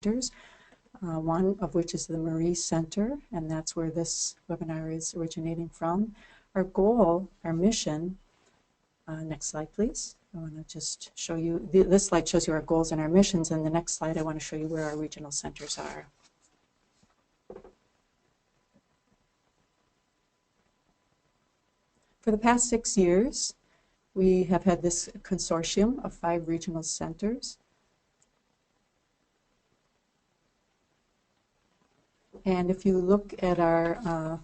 sectors, one of which is the Marie Center, and that's where this webinar is originating from. Our goal, our mission, next slide please. I want to just show you, this slide shows you our goals and our missions, and the next slide I want to show you where our regional centers are. For the past 6 years, we have had this consortium of 5 regional centers. And if you look at our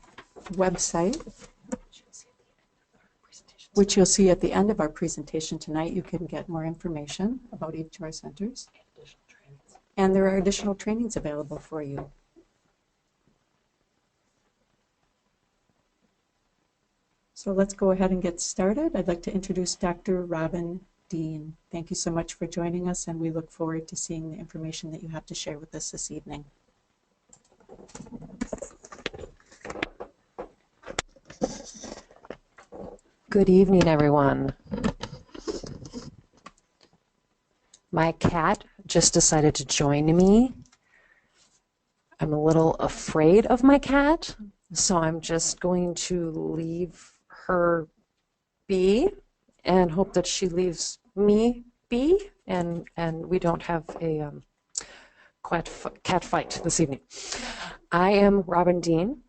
website, which you'll see at the end of our presentation tonight, you can get more information about each of our centers. And there are additional trainings available for you. So let's go ahead and get started. I'd like to introduce Dr. Robyn Dean. Thank you so much for joining us, and we look forward to seeing the information that you have to share with us this evening. Good evening, everyone. My cat just decided to join me. I'm a little afraid of my cat, so I'm just going to leave her be and hope that she leaves me be, and we don't have a cat fight this evening. I am Robyn Dean.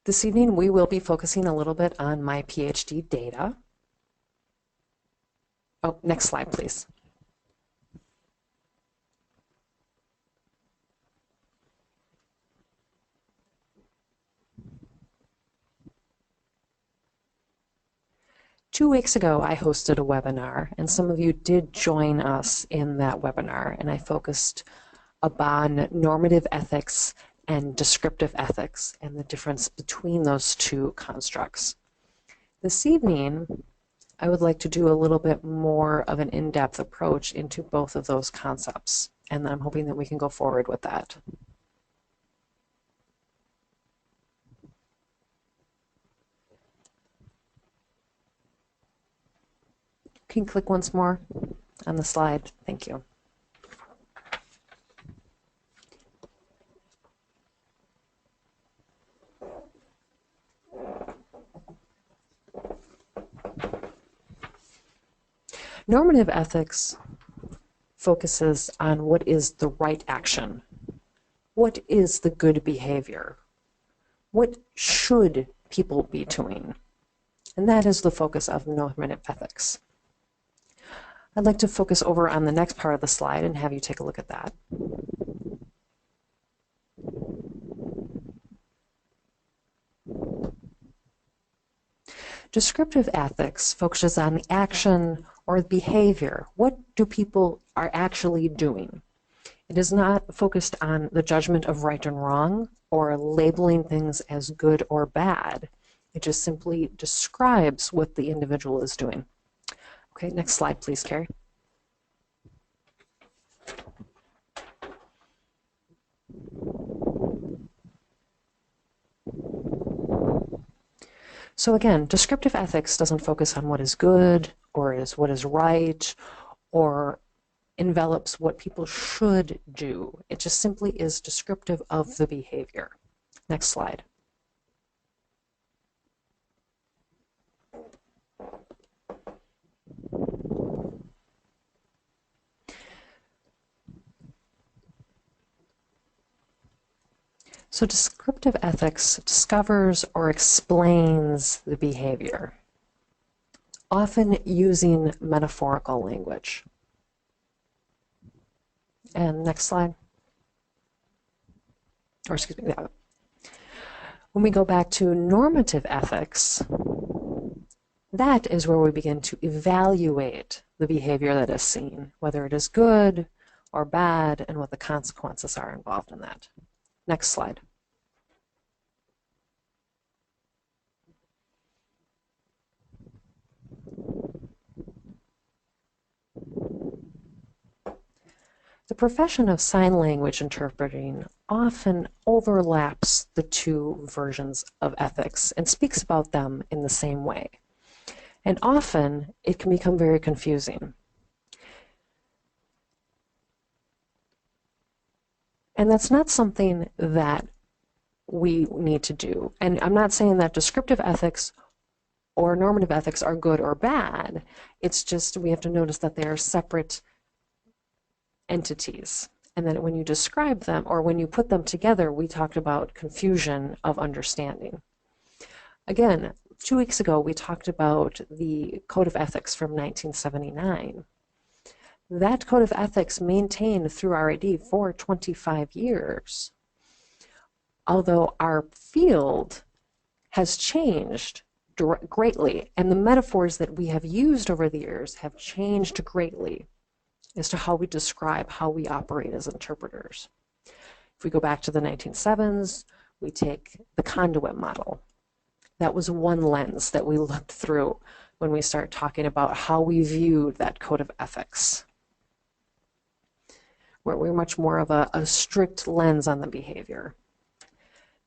This evening we will be focusing a little bit on my PhD data. Oh, next slide, please. Two weeks ago, I hosted a webinar, and some of you did join us in that webinar, and I focused upon normative ethics and descriptive ethics and the difference between those two constructs. This evening, I would like to do a little bit more of an in-depth approach into both of those concepts, and I'm hoping that we can go forward with that. Can you click once more on the slide? Thank you. Normative ethics focuses on what is the right action. What is the good behavior? What should people be doing? And that is the focus of normative ethics. I'd like to focus over on the next part of the slide and have you take a look at that. Descriptive ethics focuses on the action or behavior. What do people are actually doing? It is not focused on the judgment of right and wrong or labeling things as good or bad. It just simply describes what the individual is doing. Okay, next slide, please, Carrie. So again, descriptive ethics doesn't focus on what is good or what is right or envelops what people should do. It just simply is descriptive of the behavior. Next slide. So descriptive ethics discovers or explains the behavior, often using metaphorical language. And next slide. Or excuse me. When we go back to normative ethics, that is where we begin to evaluate the behavior that is seen, whether it is good or bad, and what the consequences are involved in that. Next slide. The profession of sign language interpreting often overlaps the two versions of ethics and speaks about them in the same way. And often it can become very confusing. And that's not something that we need to do. And I'm not saying that descriptive ethics or normative ethics are good or bad. It's just we have to notice that they are separate entities. And then when you describe them or when you put them together, we talked about confusion of understanding. Again, 2 weeks ago, we talked about the Code of Ethics from 1979. That Code of Ethics maintained through RID for 25 years. Although our field has changed greatly, and the metaphors that we have used over the years have changed greatly as to how we describe how we operate as interpreters. If we go back to the 1970s, we take the conduit model. That was one lens that we looked through when we start talking about how we viewed that Code of Ethics, where we're much more of a strict lens on the behavior.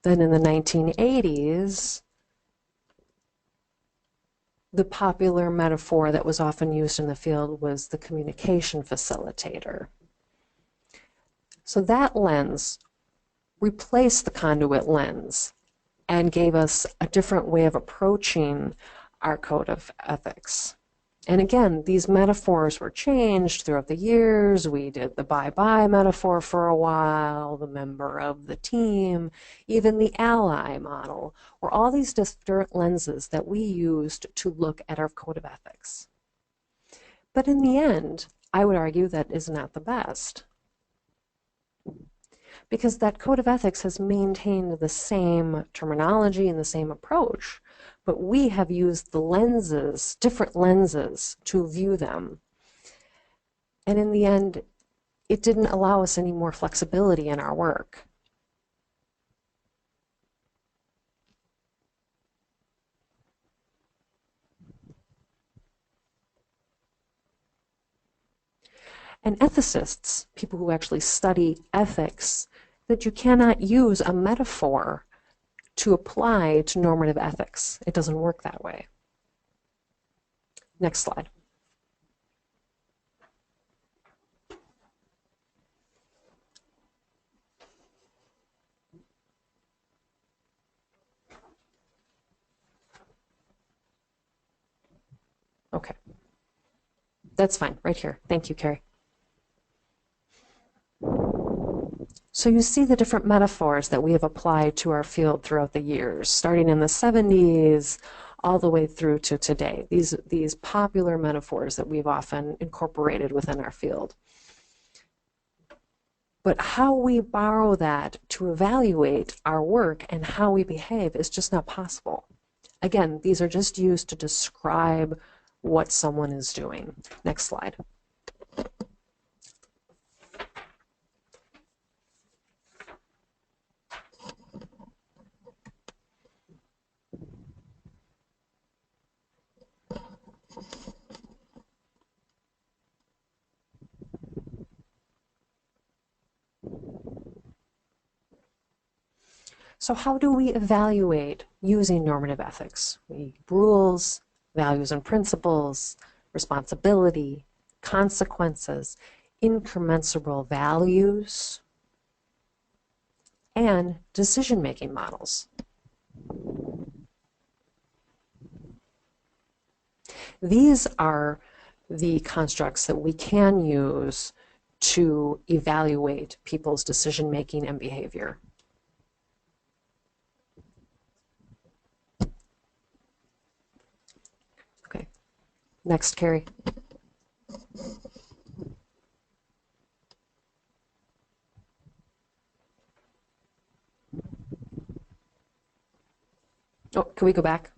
Then in the 1980s, the popular metaphor that was often used in the field was the communication facilitator. So that lens replaced the conduit lens and gave us a different way of approaching our Code of Ethics. And again, these metaphors were changed throughout the years. We did the bye-bye metaphor for a while, the member of the team, even the ally model, were all these different lenses that we used to look at our Code of Ethics. But in the end, I would argue that is not the best, because that Code of Ethics has maintained the same terminology and the same approach, but we have used the lenses, different lenses, to view them. And in the end, it didn't allow us any more flexibility in our work. And ethicists, people who actually study ethics, that you cannot use a metaphor to apply to normative ethics. It doesn't work that way. Next slide. Okay. That's fine, right here. Thank you, Carrie. So you see the different metaphors that we have applied to our field throughout the years, starting in the 70s all the way through to today. These popular metaphors that we've often incorporated within our field. But how we borrow that to evaluate our work and how we behave is just not possible. Again, these are just used to describe what someone is doing. Next slide. So how do we evaluate using normative ethics? We rules, values and principles, responsibility, consequences, incommensurable values, and decision-making models. These are the constructs that we can use to evaluate people's decision-making and behavior. Okay, next, Carrie. Oh, can we go back?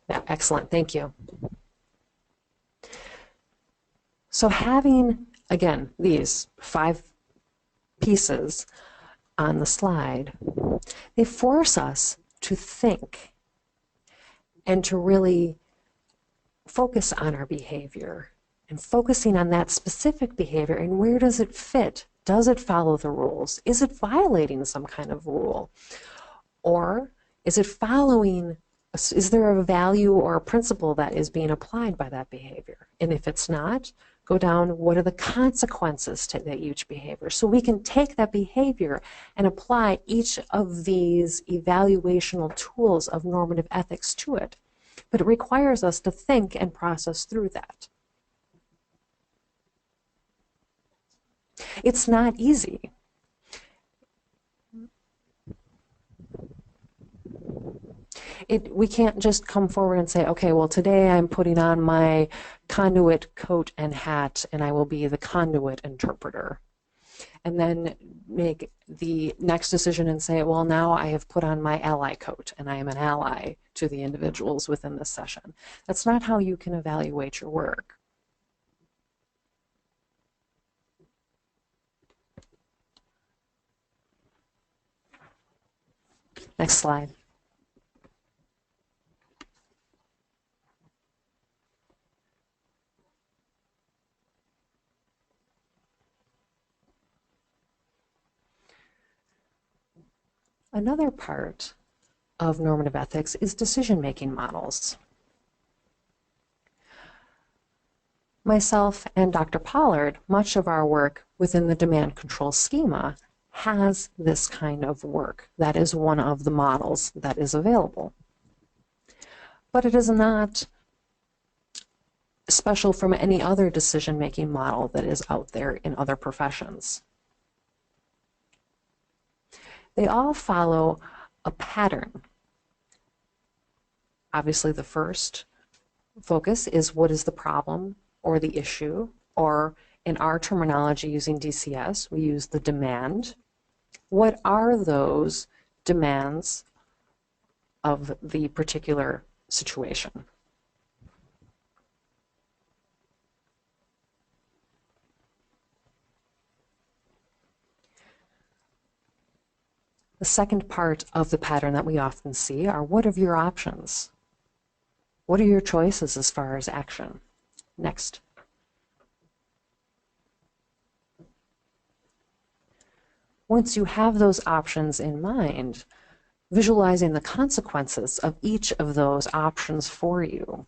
Yeah, excellent, thank you. So having, again, these 5 pieces on the slide, They force us to think and to really focus on our behavior and focusing on that specific behavior and where does it fit? Does it follow the rules? Is it violating some kind of rule? Or is it following, is there a value or a principle that is being applied by that behavior? And if it's not, go down, what are the consequences to each behavior? So we can take that behavior and apply each of these evaluational tools of normative ethics to it. But it requires us to think and process through that. It's not easy. We can't just come forward and say, okay, well, today I'm putting on my conduit coat and hat, and I will be the conduit interpreter. And then make the next decision and say, well, now I have put on my ally coat, and I am an ally to the individuals within this session. That's not how you can evaluate your work. Next slide. Another part of normative ethics is decision-making models. Myself and Dr. Pollard, much of our work within the demand control schema has this kind of work. That is one of the models that is available. But it is not special from any other decision-making model that is out there in other professions. They all follow a pattern. Obviously, the first focus is what is the problem or the issue, or in our terminology using DCS, we use the demand. What are those demands of the particular situation? The second part of the pattern that we often see are, what are your options? What are your choices as far as action? Next. Once you have those options in mind, visualizing the consequences of each of those options for you.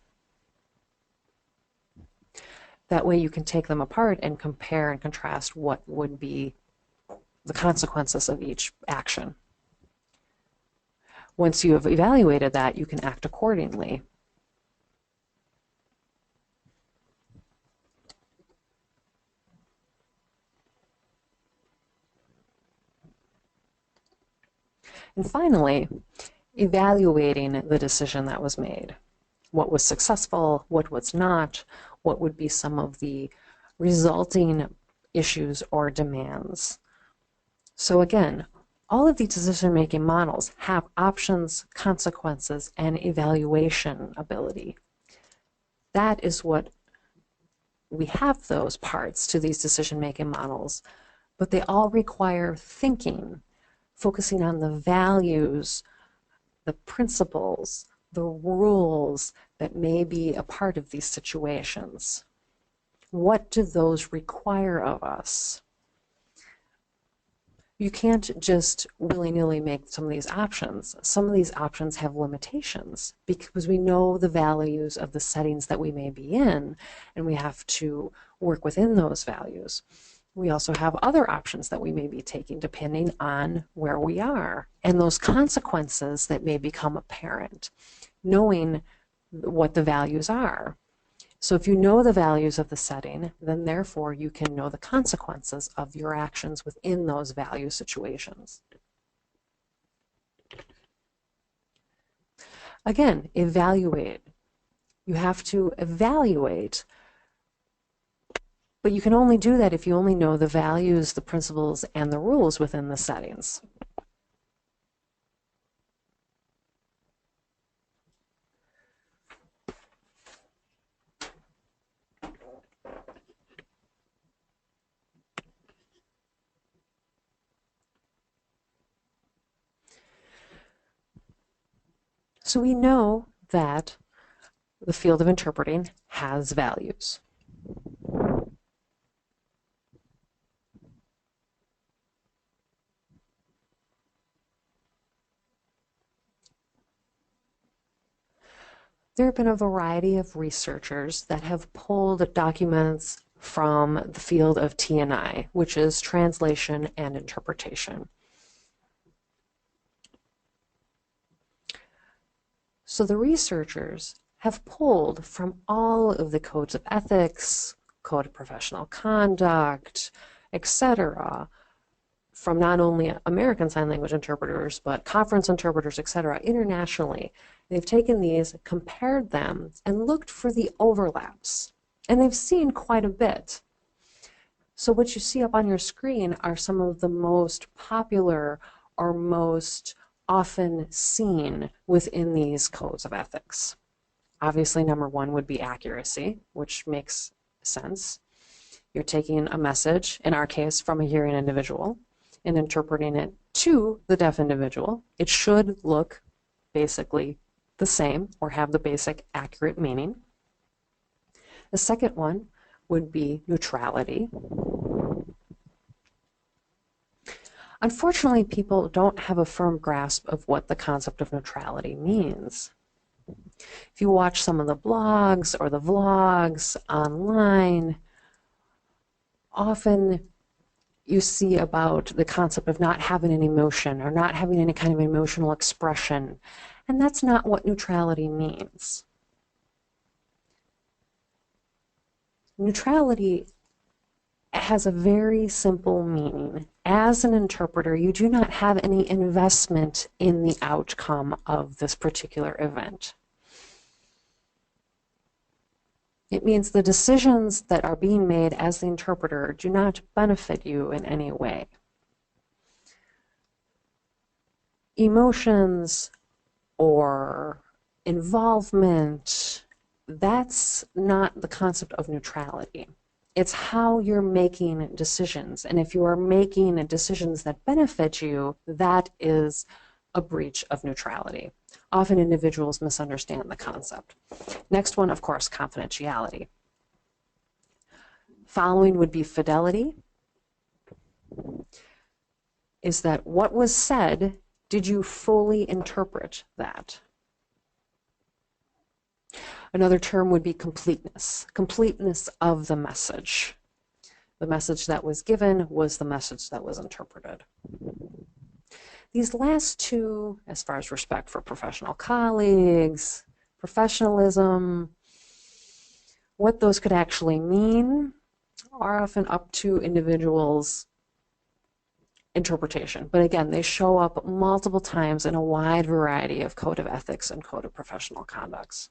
That way you can take them apart and compare and contrast what would be the consequences of each action. Once you have evaluated that, you can act accordingly. And finally, evaluating the decision that was made. What was successful, what was not, what would be some of the resulting issues or demands. So again, all of these decision-making models have options, consequences, and evaluation ability. That is what we have, those parts to these decision-making models, but they all require thinking, focusing on the values, the principles, the rules that may be a part of these situations. What do those require of us? You can't just willy-nilly make some of these options. Some of these options have limitations because we know the values of the settings that we may be in, and we have to work within those values. We also have other options that we may be taking depending on where we are and those consequences that may become apparent, knowing what the values are. So if you know the values of the setting, then therefore you can know the consequences of your actions within those value situations. Again, evaluate. You have to evaluate, but you can only do that if you only know the values, the principles, and the rules within the settings. So we know that the field of interpreting has values. There have been a variety of researchers that have pulled documents from the field of T&I, which is translation and interpretation. So the researchers have pulled from all of the codes of ethics, code of professional conduct, etc., from not only American Sign Language interpreters, but conference interpreters, etc., internationally. They've taken these, compared them, and looked for the overlaps. And they've seen quite a bit. So what you see up on your screen are some of the most popular or most often seen within these codes of ethics. Obviously, number one would be accuracy, which makes sense. You're taking a message, in our case, from a hearing individual, and interpreting it to the deaf individual. It should look basically the same or have the basic accurate meaning. The second one would be neutrality. Unfortunately, people don't have a firm grasp of what the concept of neutrality means. If you watch some of the blogs or the vlogs online, often you see about the concept of not having an emotion or not having any kind of emotional expression, and that's not what neutrality means. Neutrality has a very simple meaning. As an interpreter, you do not have any investment in the outcome of this particular event. It means the decisions that are being made as the interpreter do not benefit you in any way. Emotions or involvement, that's not the concept of neutrality. It's how you're making decisions. And if you are making decisions that benefit you, that is a breach of neutrality. Often individuals misunderstand the concept. Next one, of course, confidentiality. Following would be fidelity. Is that what was said, did you fully interpret that? Another term would be completeness. Completeness of the message. The message that was given was the message that was interpreted. These last two, as far as respect for professional colleagues, professionalism, what those could actually mean are often up to individuals' interpretation. But again, they show up multiple times in a wide variety of code of ethics and code of professional conducts.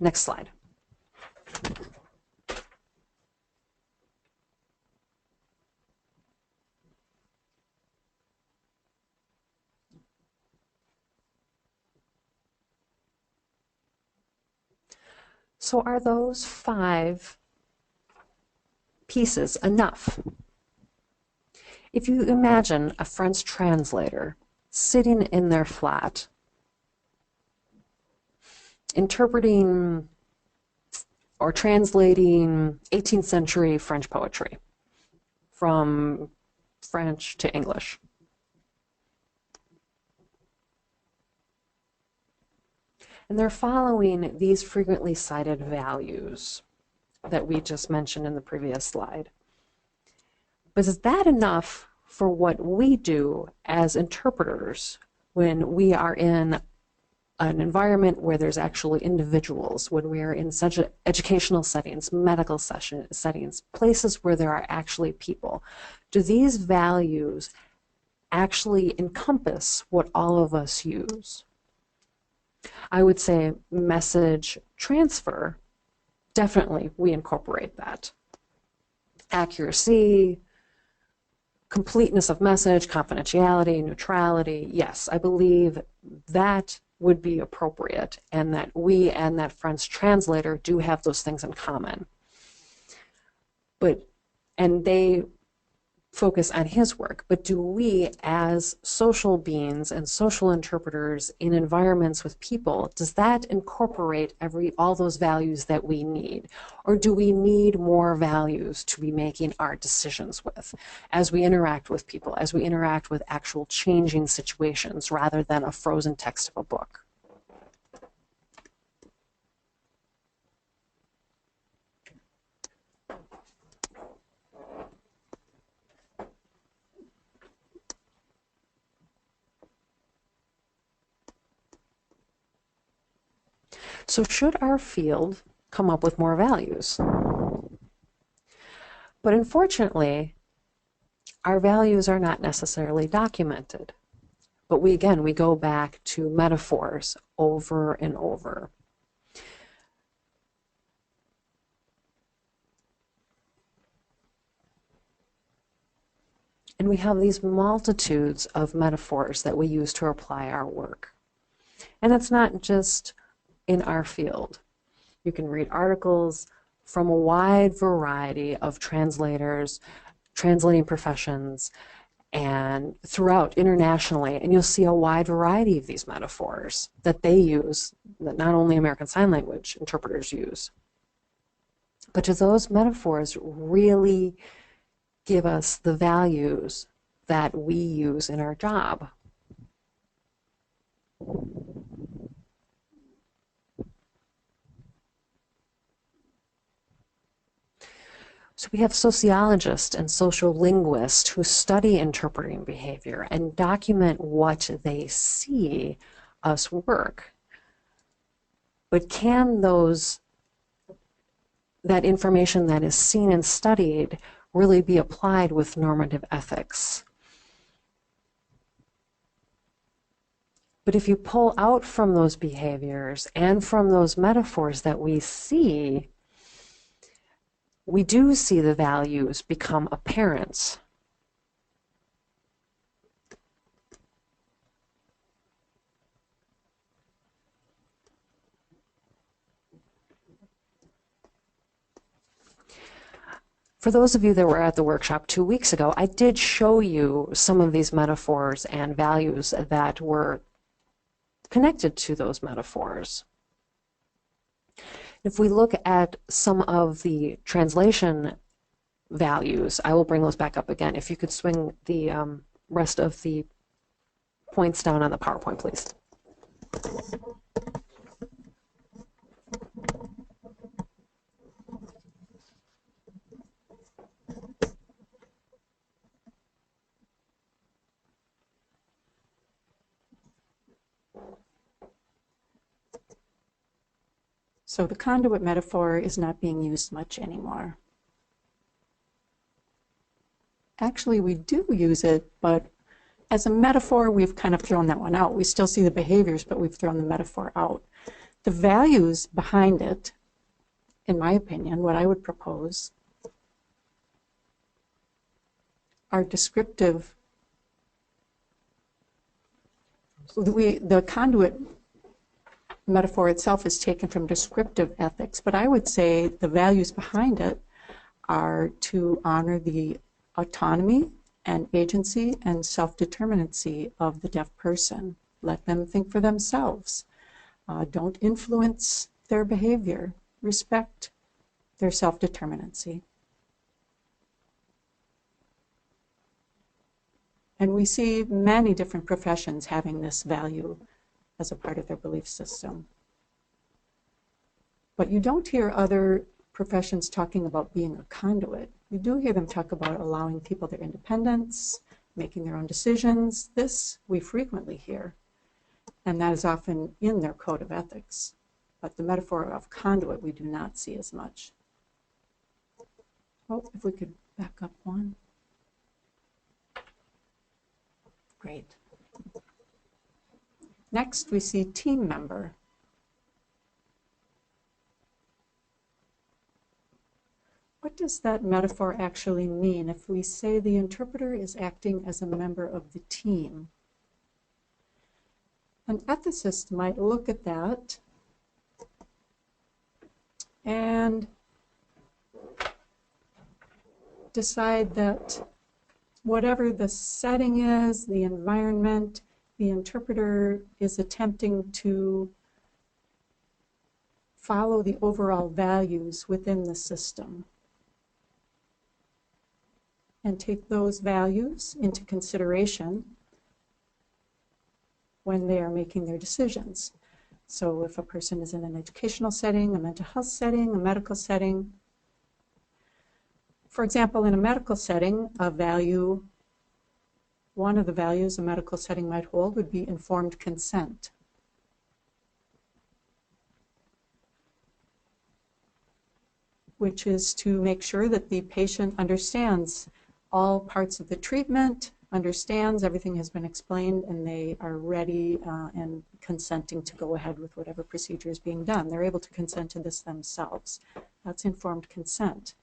Next slide. So are those 5 pieces enough? If you imagine a French translator sitting in their flat, interpreting or translating 18th century French poetry from French to English. And they're following these frequently cited values that we just mentioned in the previous slide. But is that enough for what we do as interpreters when we are in an environment where there's actually individuals, when we are in such educational settings, medical settings, places where there are actually people? Do these values actually encompass what all of us use? I would say message transfer, definitely we incorporate that. Accuracy, completeness of message, confidentiality, neutrality, yes, I believe that would be appropriate, and that we and that French translator do have those things in common. And they focus on his work, but do we as social beings and social interpreters in environments with people, does that incorporate all those values that we need? Or do we need more values to be making our decisions with as we interact with people, as we interact with actual changing situations rather than a frozen text of a book? So should our field come up with more values? But unfortunately, our values are not necessarily documented. But we go back to metaphors over and over. And we have these multitudes of metaphors that we use to apply our work. And it's not just in our field. You can read articles from a wide variety of translators, translating professions, and throughout internationally, and you'll see a wide variety of these metaphors that they use, that not only American Sign Language interpreters use. But do those metaphors really give us the values that we use in our job? So we have sociologists and social linguists who study interpreting behavior and document what they see us work. But can that information that is seen and studied really be applied with normative ethics? But if you pull out from those behaviors and from those metaphors that we see, we do see the values become apparent. For those of you that were at the workshop 2 weeks ago, I did show you some of these metaphors and values that were connected to those metaphors. If we look at some of the translation values, I will bring those back up again. If you could swing the rest of the points down on the PowerPoint, please. So the conduit metaphor is not being used much anymore. Actually, we do use it, but as a metaphor, we've kind of thrown that one out. We still see the behaviors, but we've thrown the metaphor out. The values behind it, in my opinion, what I would propose, are descriptive. The conduit metaphor itself is taken from descriptive ethics, but I would say the values behind it are to honor the autonomy and agency and self-determinancy of the deaf person. Let them think for themselves. Don't influence their behavior. Respect their self-determinancy. And we see many different professions having this value as a part of their belief system. But you don't hear other professions talking about being a conduit. You do hear them talk about allowing people their independence, making their own decisions. This we frequently hear, and that is often in their code of ethics. But the metaphor of conduit we do not see as much. Oh, if we could back up one. Great. Next, we see team member. What does that metaphor actually mean if we say the interpreter is acting as a member of the team? An ethicist might look at that and decide that whatever the setting is, the environment, the interpreter is attempting to follow the overall values within the system and take those values into consideration when they are making their decisions. So if a person is in an educational setting, a mental health setting, a medical setting, for example, in a medical setting, one of the values a medical setting might hold would be informed consent. Which is to make sure that the patient understands all parts of the treatment, understands everything has been explained, and they are ready and consenting to go ahead with whatever procedure is being done. They're able to consent to this themselves. That's informed consent.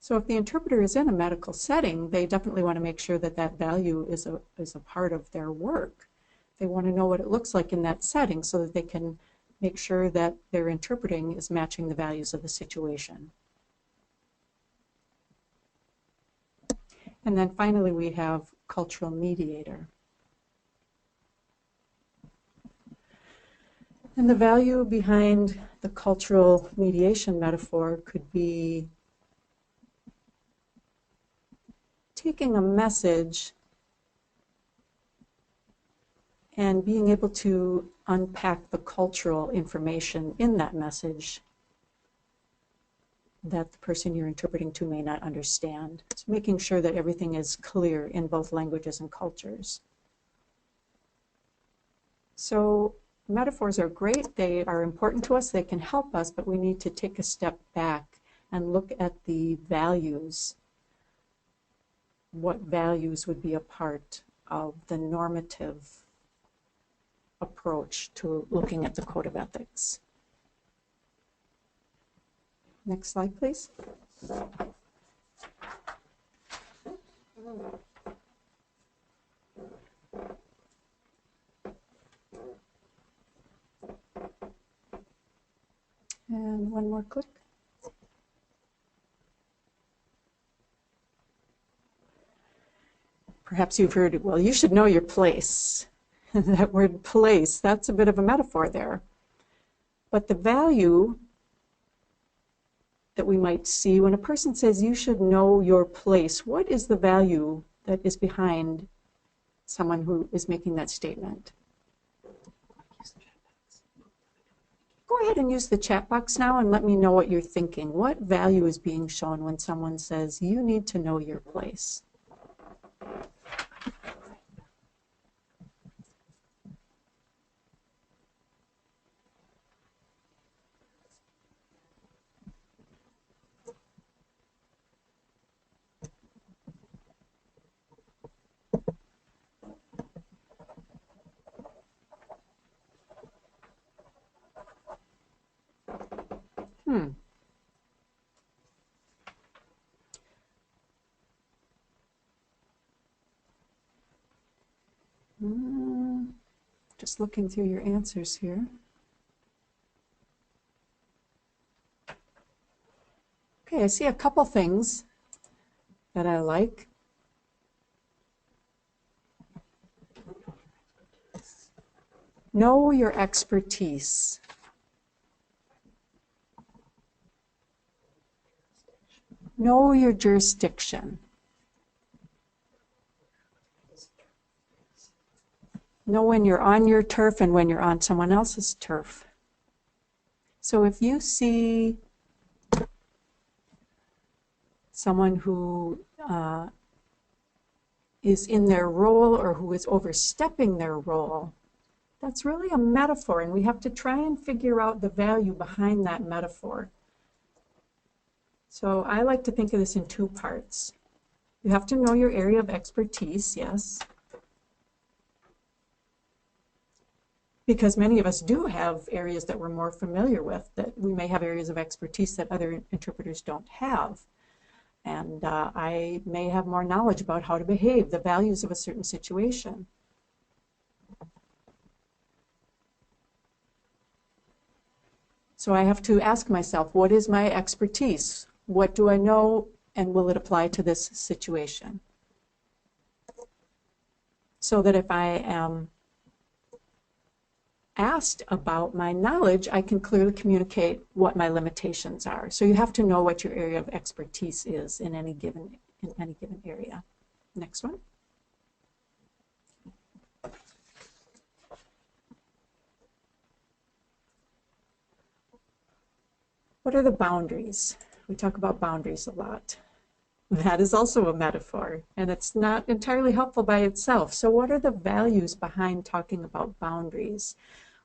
So if the interpreter is in a medical setting, they definitely want to make sure that that value is a part of their work. They want to know what it looks like in that setting so that they can make sure that their interpreting is matching the values of the situation. And then finally, we have cultural mediator. And the value behind the cultural mediation metaphor could be taking a message and being able to unpack the cultural information in that message that the person you're interpreting to may not understand. It's making sure that everything is clear in both languages and cultures. So metaphors are great. They are important to us. They can help us, but we need to take a step back and look at the values. What values would be a part of the normative approach to looking at the code of ethics. Next slide, please. And one more click. Perhaps you've heard, well, you should know your place. That word place, that's a bit of a metaphor there. But the value that we might see when a person says you should know your place, what is the value that is behind someone who is making that statement? Go ahead and use the chat box now and let me know what you're thinking. What value is being shown when someone says you need to know your place? Just looking through your answers here. Okay, I see a couple things that I like. Know your expertise. Know your jurisdiction. Know when you're on your turf and when you're on someone else's turf. So if you see someone who is in their role or who is overstepping their role, that's really a metaphor, and we have to try and figure out the value behind that metaphor. So I like to think of this in two parts. You have to know your area of expertise, yes. Because many of us do have areas that we're more familiar with, that we may have areas of expertise that other interpreters don't have. And I may have more knowledge about how to behave, the values of a certain situation. So I have to ask myself, what is my expertise? What do I know and will it apply to this situation? So that if I am asked about my knowledge, I can clearly communicate what my limitations are. So you have to know what your area of expertise is in any given area. Next one. What are the boundaries? We talk about boundaries a lot. That is also a metaphor, and it's not entirely helpful by itself. So what are the values behind talking about boundaries?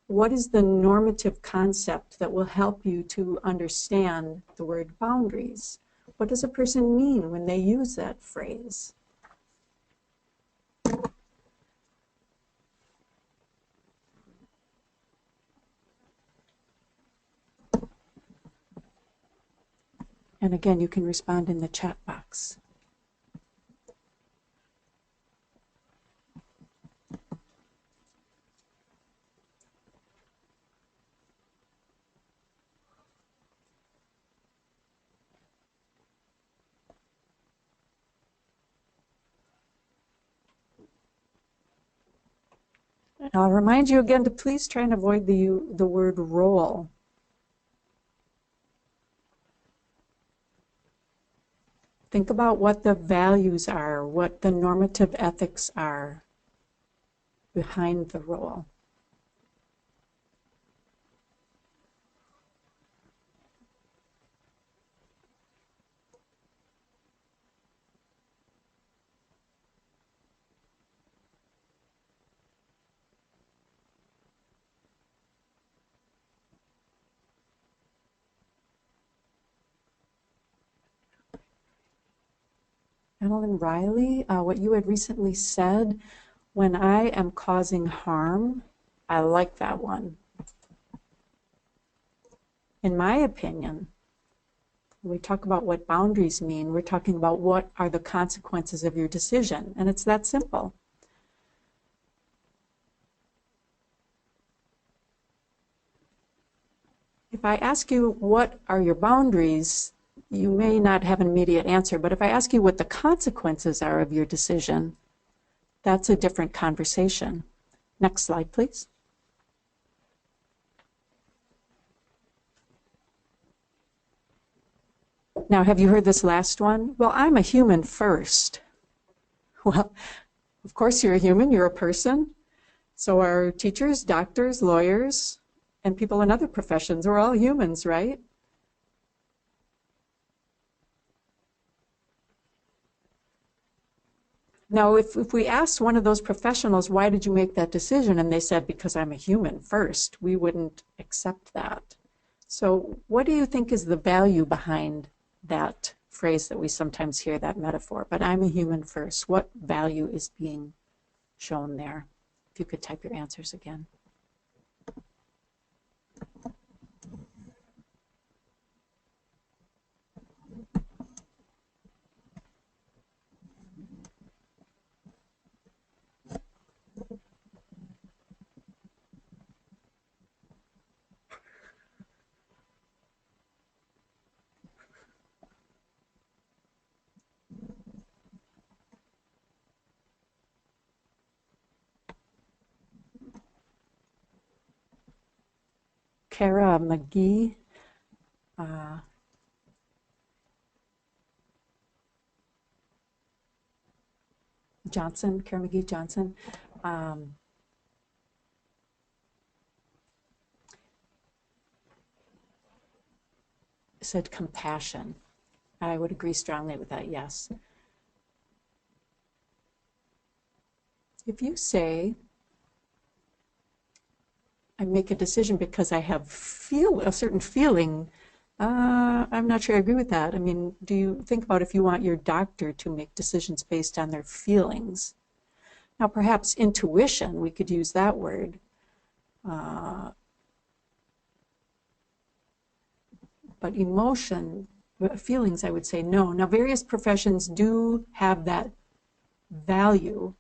What is the normative concept that will help you to understand the word boundaries? What does a person mean when they use that phrase? And again, you can respond in the chat box. And I'll remind you again to please try and avoid the word role. Think about what the values are, what the normative ethics are behind the role. Ellen Riley, what you had recently said, when I am causing harm, I like that one. In my opinion, when we talk about what boundaries mean, we're talking about what are the consequences of your decision, and it's that simple. If I ask you what are your boundaries, you may not have an immediate answer, but if I ask you what the consequences are of your decision, that's a different conversation. Next slide, please. Now, have you heard this last one? Well, I'm a human first. Well, of course you're a human, you're a person. So are teachers, doctors, lawyers, and people in other professions. We're all humans, right? Now, if we asked one of those professionals, why did you make that decision? And they said, because I'm a human first, we wouldn't accept that. So what do you think is the value behind that phrase that we sometimes hear, that metaphor? But I'm a human first. What value is being shown there? If you could type your answers again. Kara McGee. Johnson, Kara McGee Johnson. Said compassion. I would agree strongly with that, yes. If you say, I make a decision because I have a certain feeling, I'm not sure I agree with that. I mean, do you think about if you want your doctor to make decisions based on their feelings? Now, perhaps intuition, we could use that word. But emotion, feelings, I would say no. Now, various professions do have that value.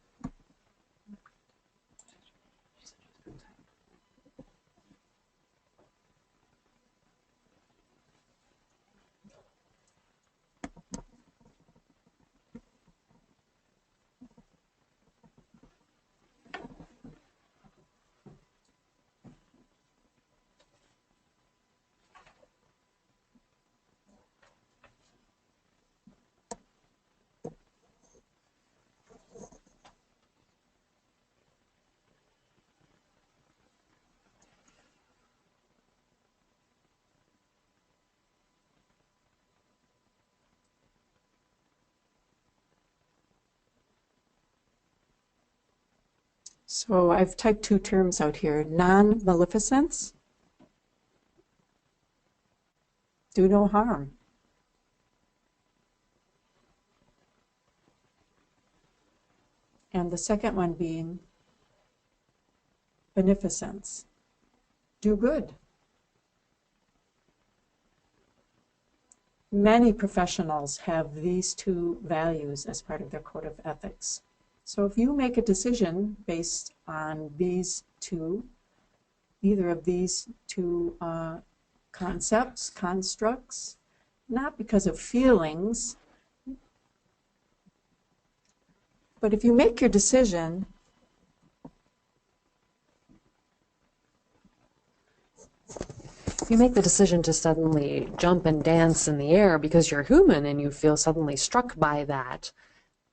So I've typed two terms out here. Non-maleficence, do no harm. And the second one being beneficence, do good. Many professionals have these two values as part of their code of ethics. So if you make a decision based on these two, either of these two concepts, constructs, not because of feelings, but if you make your decision If you make the decision to suddenly jump and dance in the air because you're human and you feel suddenly struck by that,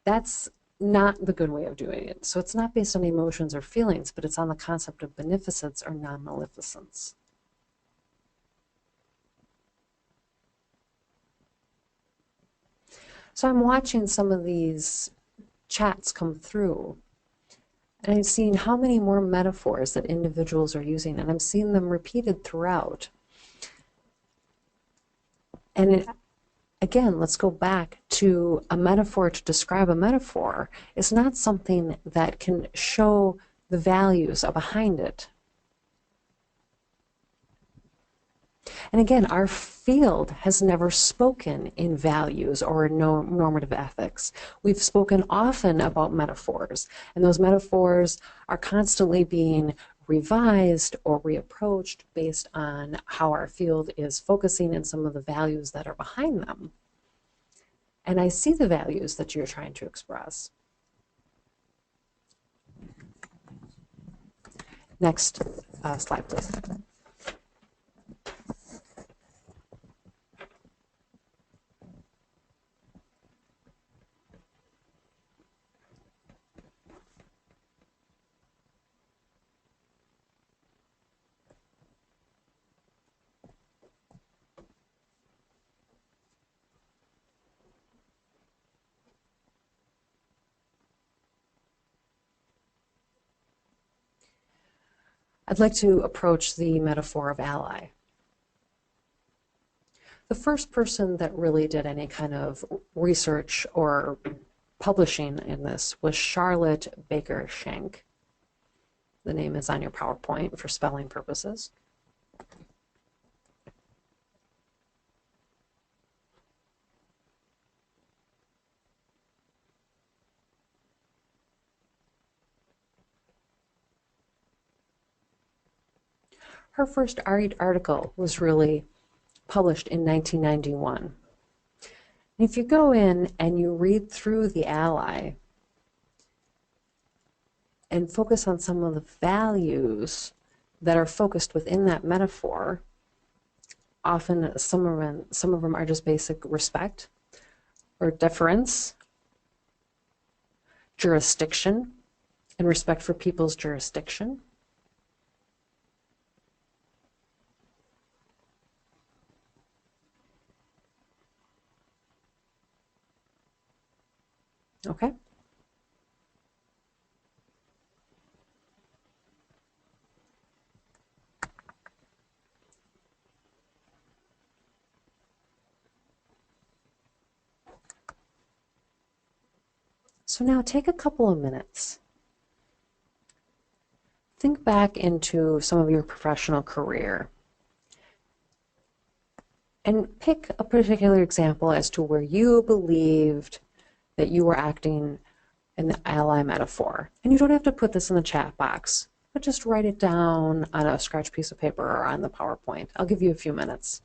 that's not the good way of doing it. So it's not based on emotions or feelings, but it's on the concept of beneficence or non-maleficence. So I'm watching some of these chats come through, and I'm seeing how many more metaphors that individuals are using, and I'm seeing them repeated throughout. And again, let's go back to a metaphor to describe a metaphor. It's not something that can show the values behind it. And again, our field has never spoken in values or in normative ethics. We've spoken often about metaphors, and those metaphors are constantly being revised or reapproached based on how our field is focusing and some of the values that are behind them. And I see the values that you're trying to express. Next slide, please. I'd like to approach the metaphor of ally. The first person that really did any kind of research or publishing in this was Charlotte Baker Schenck. The name is on your PowerPoint for spelling purposes. Her first article was really published in 1991. And if you go in and you read through the ally and focus on some of the values that are focused within that metaphor, often some of them are just basic respect or deference, jurisdiction, and respect for people's jurisdiction. Okay. So now take a couple of minutes. Think back into some of your professional career and pick a particular example as to where you believed that you were acting in the ally metaphor. And you don't have to put this in the chat box, but just write it down on a scratch piece of paper or on the PowerPoint. I'll give you a few minutes.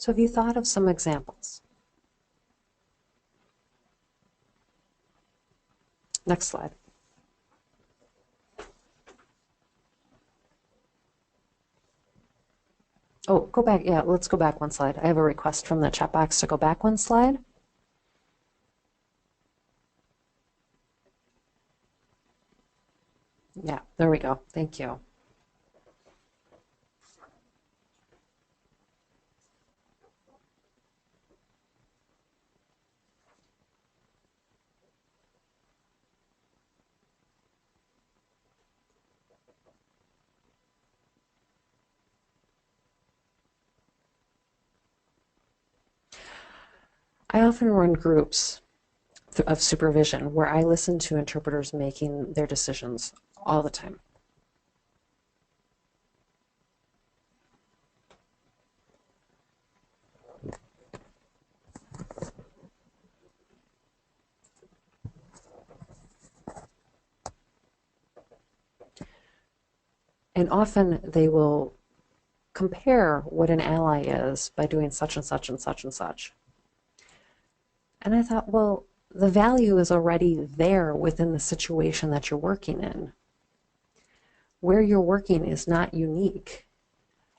So have you thought of some examples? Next slide. Oh, go back. Yeah, let's go back one slide. I have a request from the chat box to go back one slide. Yeah, there we go. Thank you. I often run groups of supervision where I listen to interpreters making their decisions all the time. And often they will compare what an ally is by doing such and such and such and such. And I thought, well, the value is already there within the situation that you're working in. Where you're working is not unique.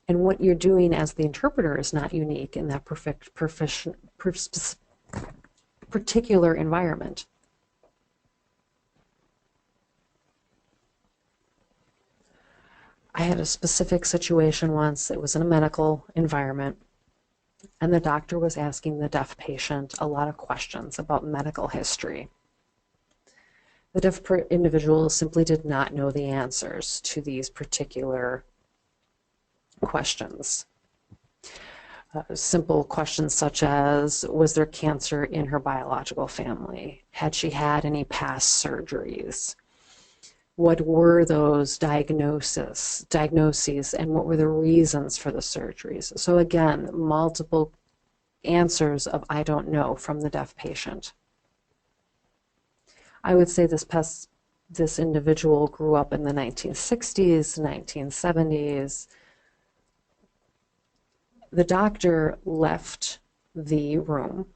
And what you're doing as the interpreter is not unique in that particular environment. I had a specific situation once. It was in a medical environment, and the doctor was asking the deaf patient a lot of questions about medical history. The deaf individual simply did not know the answers to these particular questions. Simple questions such as, was there cancer in her biological family? Had she had any past surgeries? What were those diagnoses, and what were the reasons for the surgeries? So again, multiple answers of I don't know from the deaf patient. I would say this individual grew up in the 1960s, 1970s. The doctor left the room,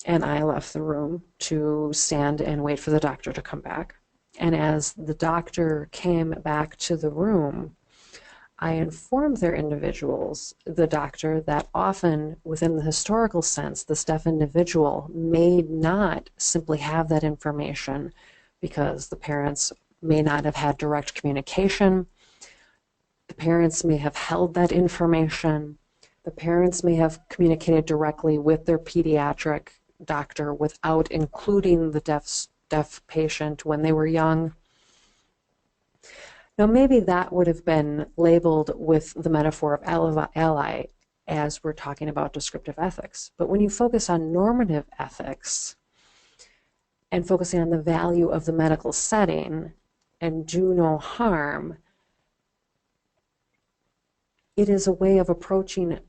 and I left the room to stand and wait for the doctor to come back. And as the doctor came back to the room, I informed the doctor, that often within the historical sense, this deaf individual may not simply have that information because the parents may not have had direct communication. The parents may have held that information. The parents may have communicated directly with their pediatric doctor without including the deaf patient when they were young. Now, maybe that would have been labeled with the metaphor of ally as we're talking about descriptive ethics. But when you focus on normative ethics and focusing on the value of the medical setting and do no harm, it is a way of approaching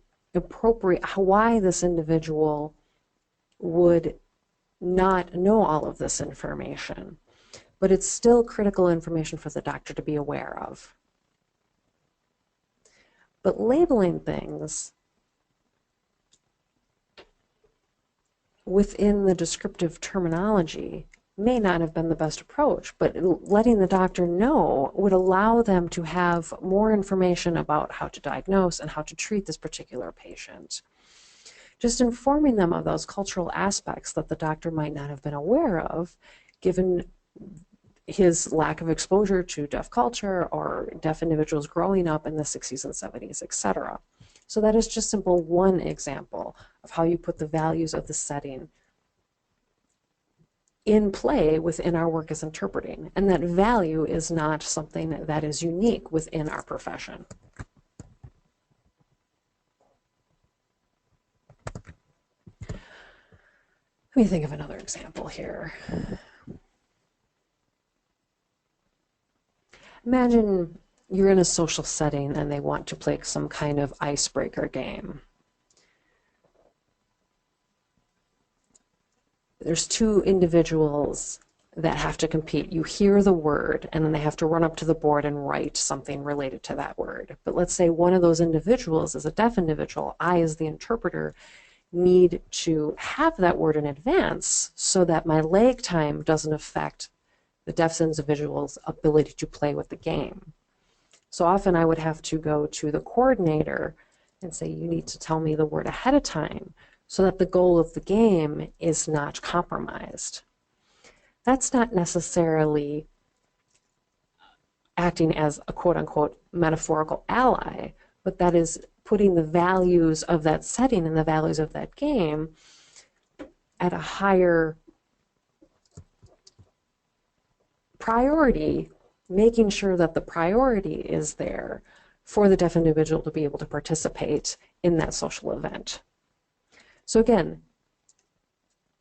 why this individual would not know all of this information, but it's still critical information for the doctor to be aware of. But labeling things within the descriptive terminology may not have been the best approach, but letting the doctor know would allow them to have more information about how to diagnose and how to treat this particular patient. Just informing them of those cultural aspects that the doctor might not have been aware of, given his lack of exposure to deaf culture or deaf individuals growing up in the 60s and 70s, etc. So that is just simple one example of how you put the values of the setting in play within our work as interpreting. And that value is not something that is unique within our profession. Let me think of another example here. Imagine you're in a social setting and they want to play some kind of icebreaker game. There's two individuals that have to compete. You hear the word, and then they have to run up to the board and write something related to that word. But let's say one of those individuals is a deaf individual. I, as the interpreter, need to have that word in advance so that my lag time doesn't affect the deaf individual's ability to play with the game. So often I would have to go to the coordinator and say, you need to tell me the word ahead of time so that the goal of the game is not compromised. That's not necessarily acting as a quote-unquote metaphorical ally, but that is putting the values of that setting and the values of that game at a higher priority, making sure that the priority is there for the deaf individual to be able to participate in that social event. So again,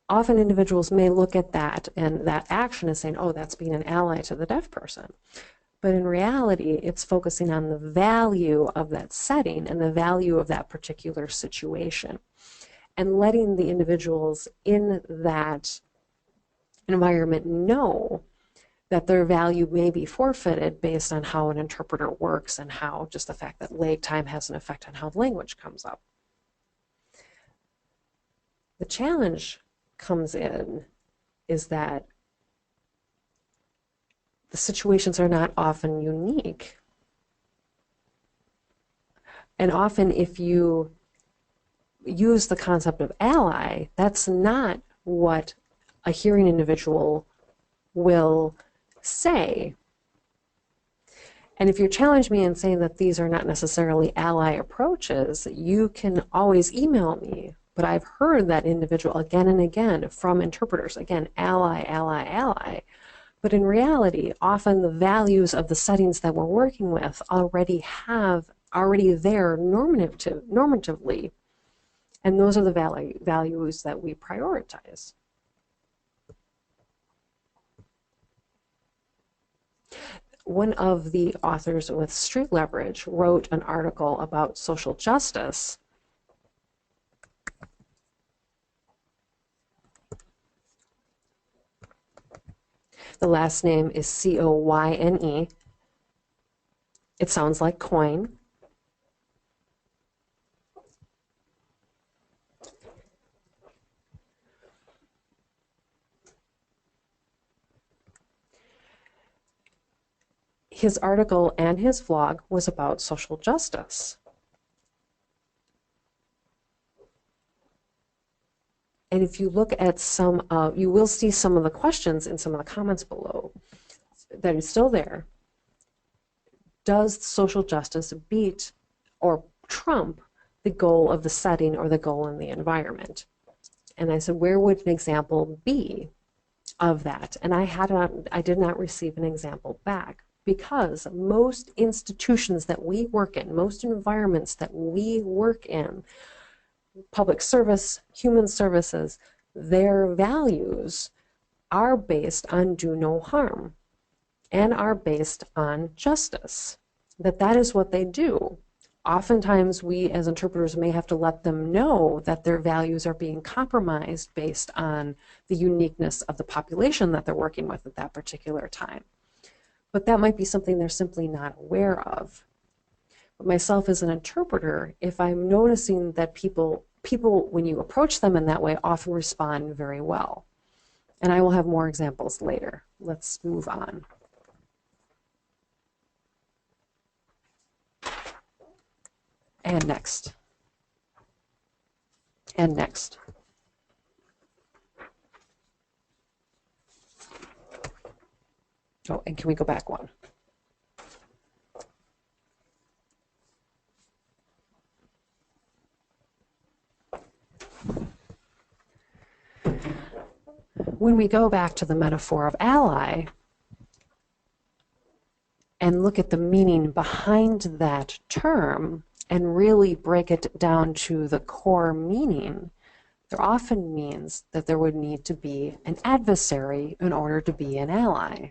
often individuals may look at that and that action as saying, oh, that's being an ally to the deaf person. But in reality, it's focusing on the value of that setting and the value of that particular situation, and letting the individuals in that environment know that their value may be forfeited based on how an interpreter works and how just the fact that lag time has an effect on how language comes up. The challenge comes in is that the situations are not often unique. And often if you use the concept of ally, that's not what a hearing individual will say. And if you challenge me in saying that these are not necessarily ally approaches, you can always email me. But I've heard that individual again and again from interpreters, again, ally, ally, ally. But in reality, often the values of the settings that we're working with already there normatively. And those are the values that we prioritize. One of the authors with Street Leverage wrote an article about social justice. The last name is Coyne. It sounds like coin. His article and his vlog was about social justice. And if you look at you will see some of the questions in some of the comments below that is still there. Does social justice beat or trump the goal of the setting or the goal in the environment? And I said, where would an example be of that? And I did not receive an example back, because most institutions that we work in, most environments that we work in, public service, human services, their values are based on do no harm and are based on justice. That is what they do. Oftentimes we as interpreters may have to let them know that their values are being compromised based on the uniqueness of the population that they're working with at that particular time. But that might be something they're simply not aware of. But myself as an interpreter, if I'm noticing that people, when you approach them in that way, often respond very well. And I will have more examples later. Let's move on. And next. And next. Oh, and can we go back one? When we go back to the metaphor of ally and look at the meaning behind that term and really break it down to the core meaning, there often means that there would need to be an adversary in order to be an ally.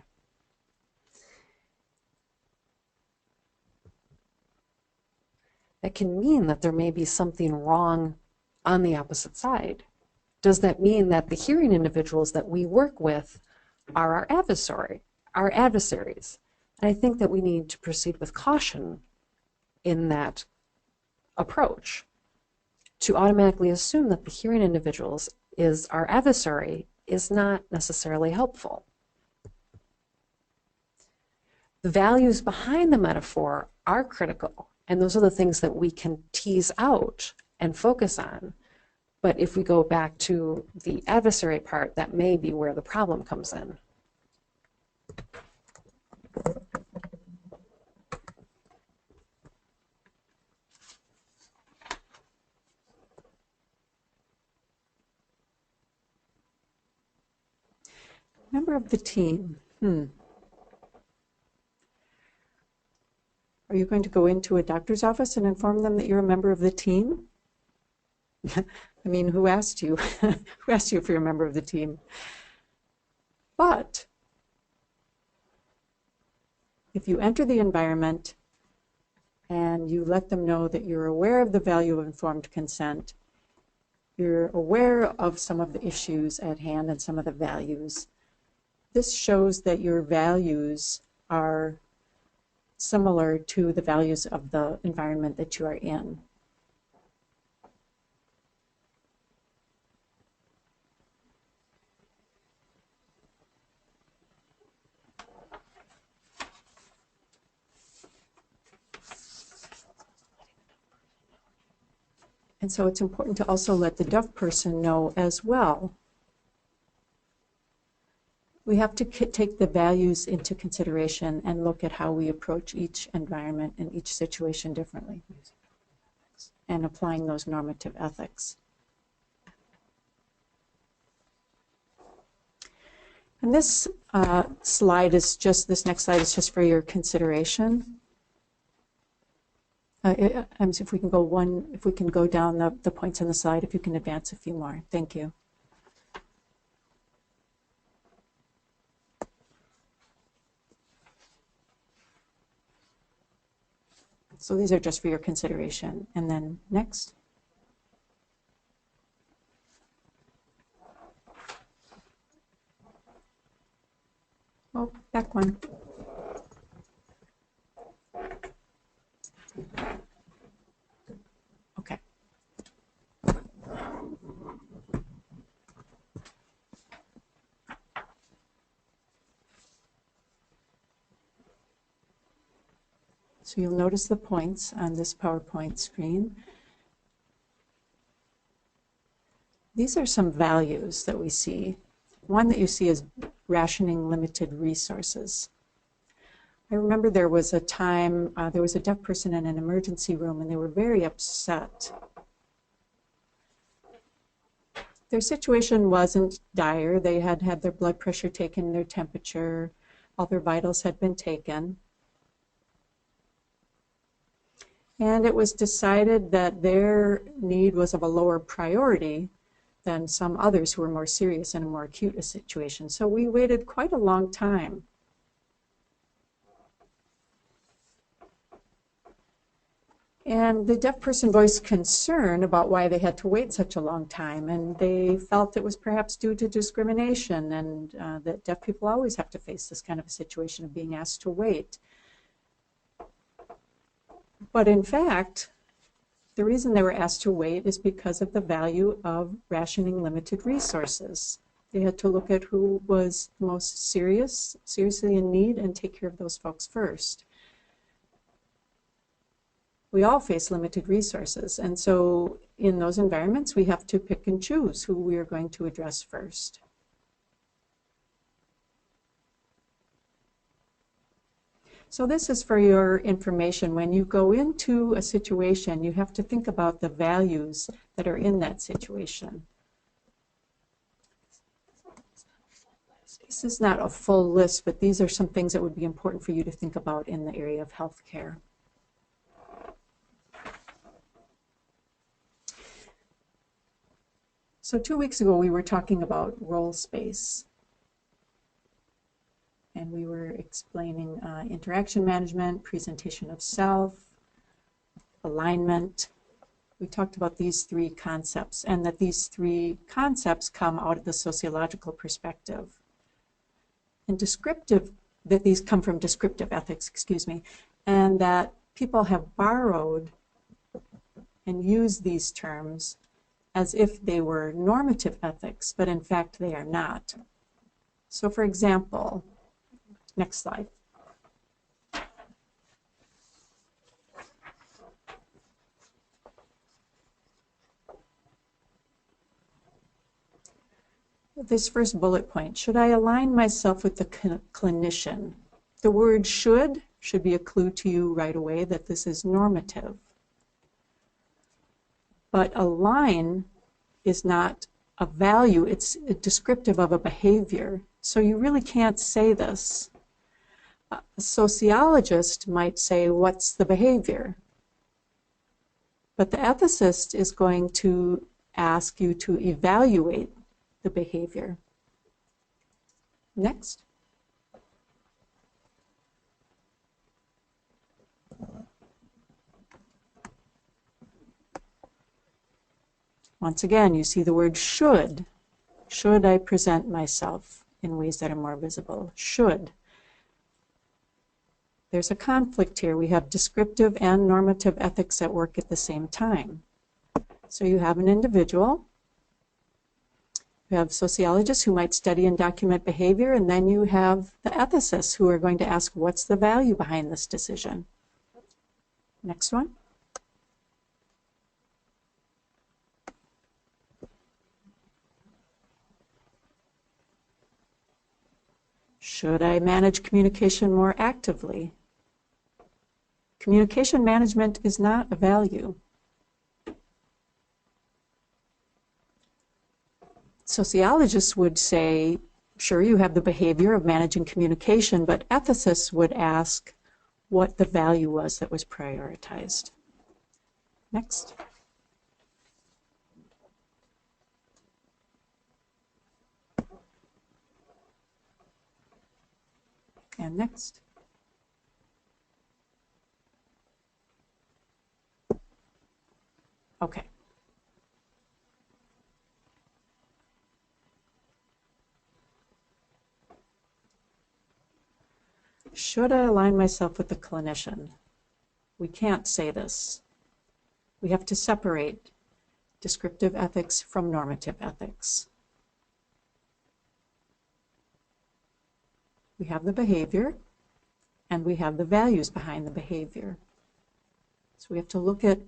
That can mean that there may be something wrong on the opposite side. Does that mean that the hearing individuals that we work with are our adversaries. And I think that we need to proceed with caution in that approach. To automatically assume that the hearing individuals is our adversary is not necessarily helpful. The values behind the metaphor are critical, and those are the things that we can tease out and focus on. But if we go back to the adversary part, that may be where the problem comes in. Member of the team. Are you going to go into a doctor's office and inform them that you're a member of the team? I mean, who asked you? Who asked you if you're a member of the team? But if you enter the environment and you let them know that you're aware of the value of informed consent, you're aware of some of the issues at hand and some of the values, this shows that your values are similar to the values of the environment that you are in. And so it's important to also let the deaf person know as well. We have to take the values into consideration and look at how we approach each environment and each situation differently, and applying those normative ethics. And this next slide is just for your consideration. If we can go down the points on the slide, if you can advance a few more. Thank you. So these are just for your consideration. And then next. Oh, back one. Okay. So you'll notice the points on this PowerPoint screen. These are some values that we see. One that you see is rationing limited resources. I remember there was a time, there was a deaf person in an emergency room and they were very upset. Their situation wasn't dire. They had had their blood pressure taken, their temperature, all their vitals had been taken. And it was decided that their need was of a lower priority than some others who were more serious and more acute a situation. So we waited quite a long time. And the deaf person voiced concern about why they had to wait such a long time, and they felt it was perhaps due to discrimination, and that deaf people always have to face this kind of a situation of being asked to wait. But in fact, the reason they were asked to wait is because of the value of rationing limited resources. They had to look at who was most seriously in need, and take care of those folks first. We all face limited resources, and so in those environments we have to pick and choose who we are going to address first. So this is for your information. When you go into a situation, you have to think about the values that are in that situation. This is not a full list, but these are some things that would be important for you to think about in the area of healthcare. So 2 weeks ago, we were talking about role space. And we were explaining interaction management, presentation of self, alignment. We talked about these three concepts, and that these three concepts come out of the sociological perspective. and descriptive, that these come from descriptive ethics, excuse me, and that people have borrowed and used these terms as if they were normative ethics, but in fact they are not. So for example, next slide. This first bullet point, should I align myself with the clinician? The word should be a clue to you right away that this is normative. But align is not a value, it's descriptive of a behavior. So you really can't say this. A sociologist might say, what's the behavior? But the ethicist is going to ask you to evaluate the behavior. Next. Once again, you see the word should. Should I present myself in ways that are more visible? Should. There's a conflict here. We have descriptive and normative ethics at work at the same time. So you have an individual. You have sociologists who might study and document behavior, and then you have the ethicists who are going to ask, what's the value behind this decision? Next one. Should I manage communication more actively? Communication management is not a value. Sociologists would say, sure, you have the behavior of managing communication, but ethicists would ask what the value was that was prioritized. Next. And next. Okay. Should I align myself with the clinician? We can't say this. We have to separate descriptive ethics from normative ethics. We have the behavior, and we have the values behind the behavior. So we have to look at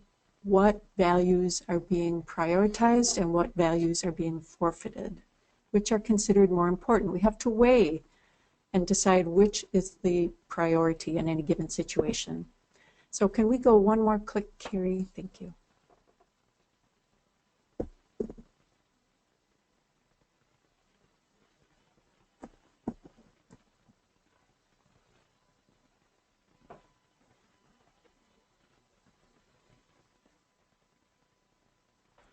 what values are being prioritized and what values are being forfeited, which are considered more important. We have to weigh and decide which is the priority in any given situation. So can we go one more click, Carrie? Thank you.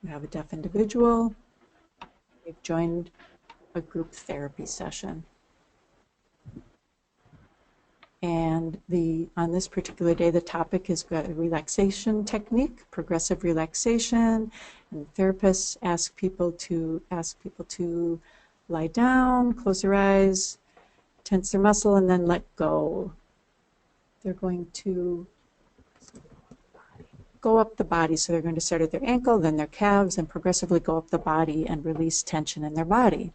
We have a deaf individual. They've joined a group therapy session. And on this particular day, the topic is a relaxation technique, progressive relaxation. And therapists ask people to lie down, close their eyes, tense their muscle, and then let go. They're going to go up the body. So they're going to start at their ankle, then their calves, and progressively go up the body and release tension in their body.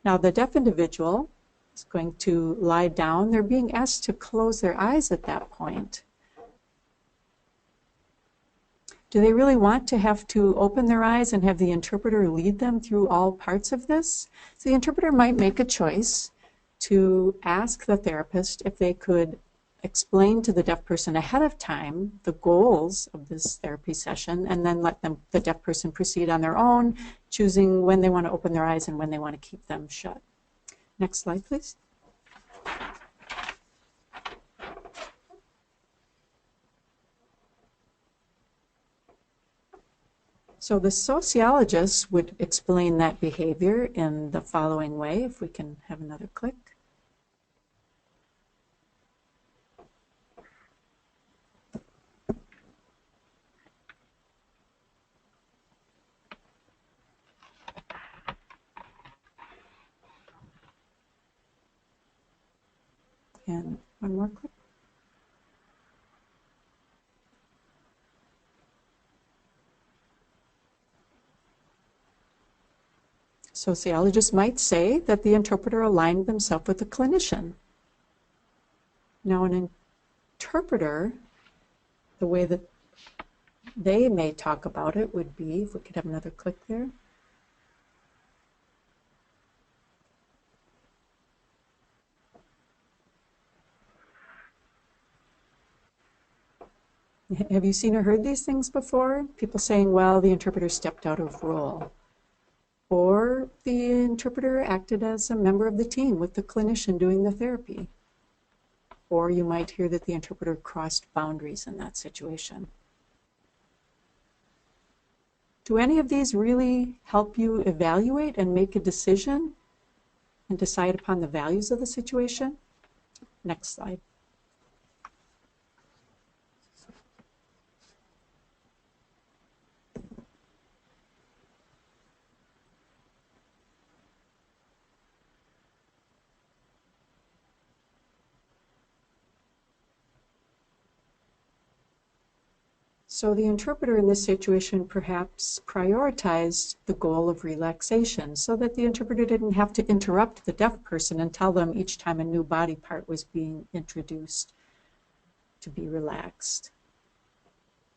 Now, the deaf individual is going to lie down. They're being asked to close their eyes at that point. Do they really want to have to open their eyes and have the interpreter lead them through all parts of this? So the interpreter might make a choice to ask the therapist if they could explain to the deaf person ahead of time the goals of this therapy session, and then let the deaf person proceed on their own, choosing when they want to open their eyes and when they want to keep them shut. Next slide, please. So the sociologists would explain that behavior in the following way, if we can have another click. And one more click. Sociologists might say that the interpreter aligned themselves with the clinician. Now, an interpreter, the way that they may talk about it would be, if we could have another click there. Have you seen or heard these things before? People saying, well, the interpreter stepped out of role. Or the interpreter acted as a member of the team with the clinician doing the therapy. Or you might hear that the interpreter crossed boundaries in that situation. Do any of these really help you evaluate and make a decision and decide upon the values of the situation? Next slide. So the interpreter in this situation perhaps prioritized the goal of relaxation so that the interpreter didn't have to interrupt the deaf person and tell them each time a new body part was being introduced to be relaxed.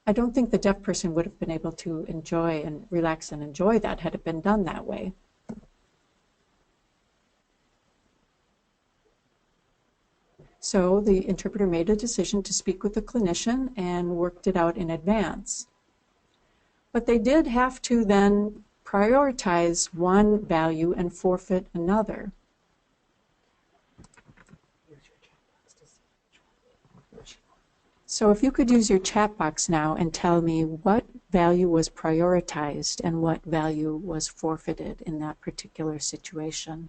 I don't think the deaf person would have been able to enjoy and relax and enjoy that had it been done that way. So the interpreter made a decision to speak with the clinician and worked it out in advance. But they did have to then prioritize one value and forfeit another. So if you could use your chat box now and tell me what value was prioritized and what value was forfeited in that particular situation.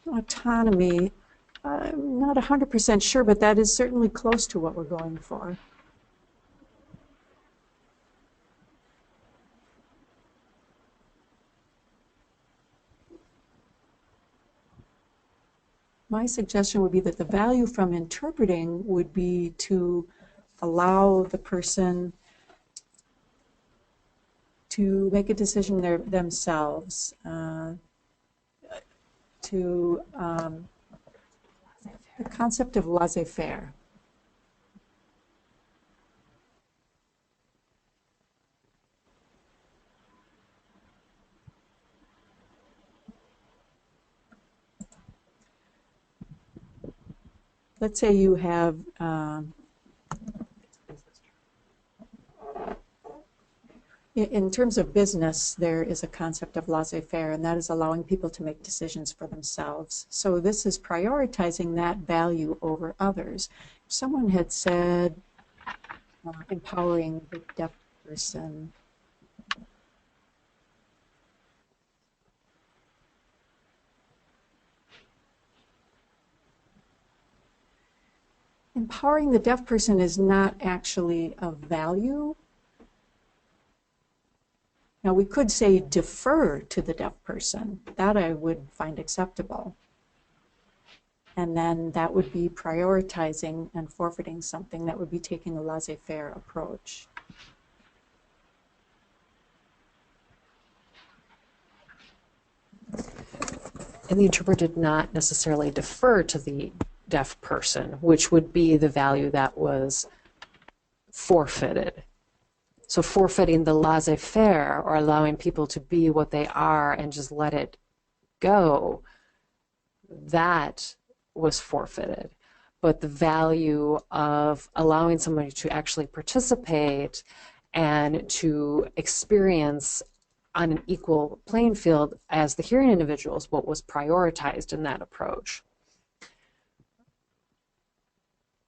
Autonomy, I'm not 100% sure, but that is certainly close to what we're going for. My suggestion would be that the value from interpreting would be to allow the person to make a decision themselves, the concept of laissez-faire. Let's say you have in terms of business, there is a concept of laissez-faire, and that is allowing people to make decisions for themselves. So this is prioritizing that value over others. If someone had said, empowering the deaf person, empowering the deaf person is not actually of value. Now, we could say defer to the deaf person. That I would find acceptable. And then that would be prioritizing and forfeiting something. That would be taking a laissez-faire approach. And the interpreter did not necessarily defer to the deaf person, which would be the value that was forfeited. So forfeiting the laissez-faire, or allowing people to be what they are and just let it go, that was forfeited. But the value of allowing somebody to actually participate and to experience on an equal playing field as the hearing individuals, what was prioritized in that approach.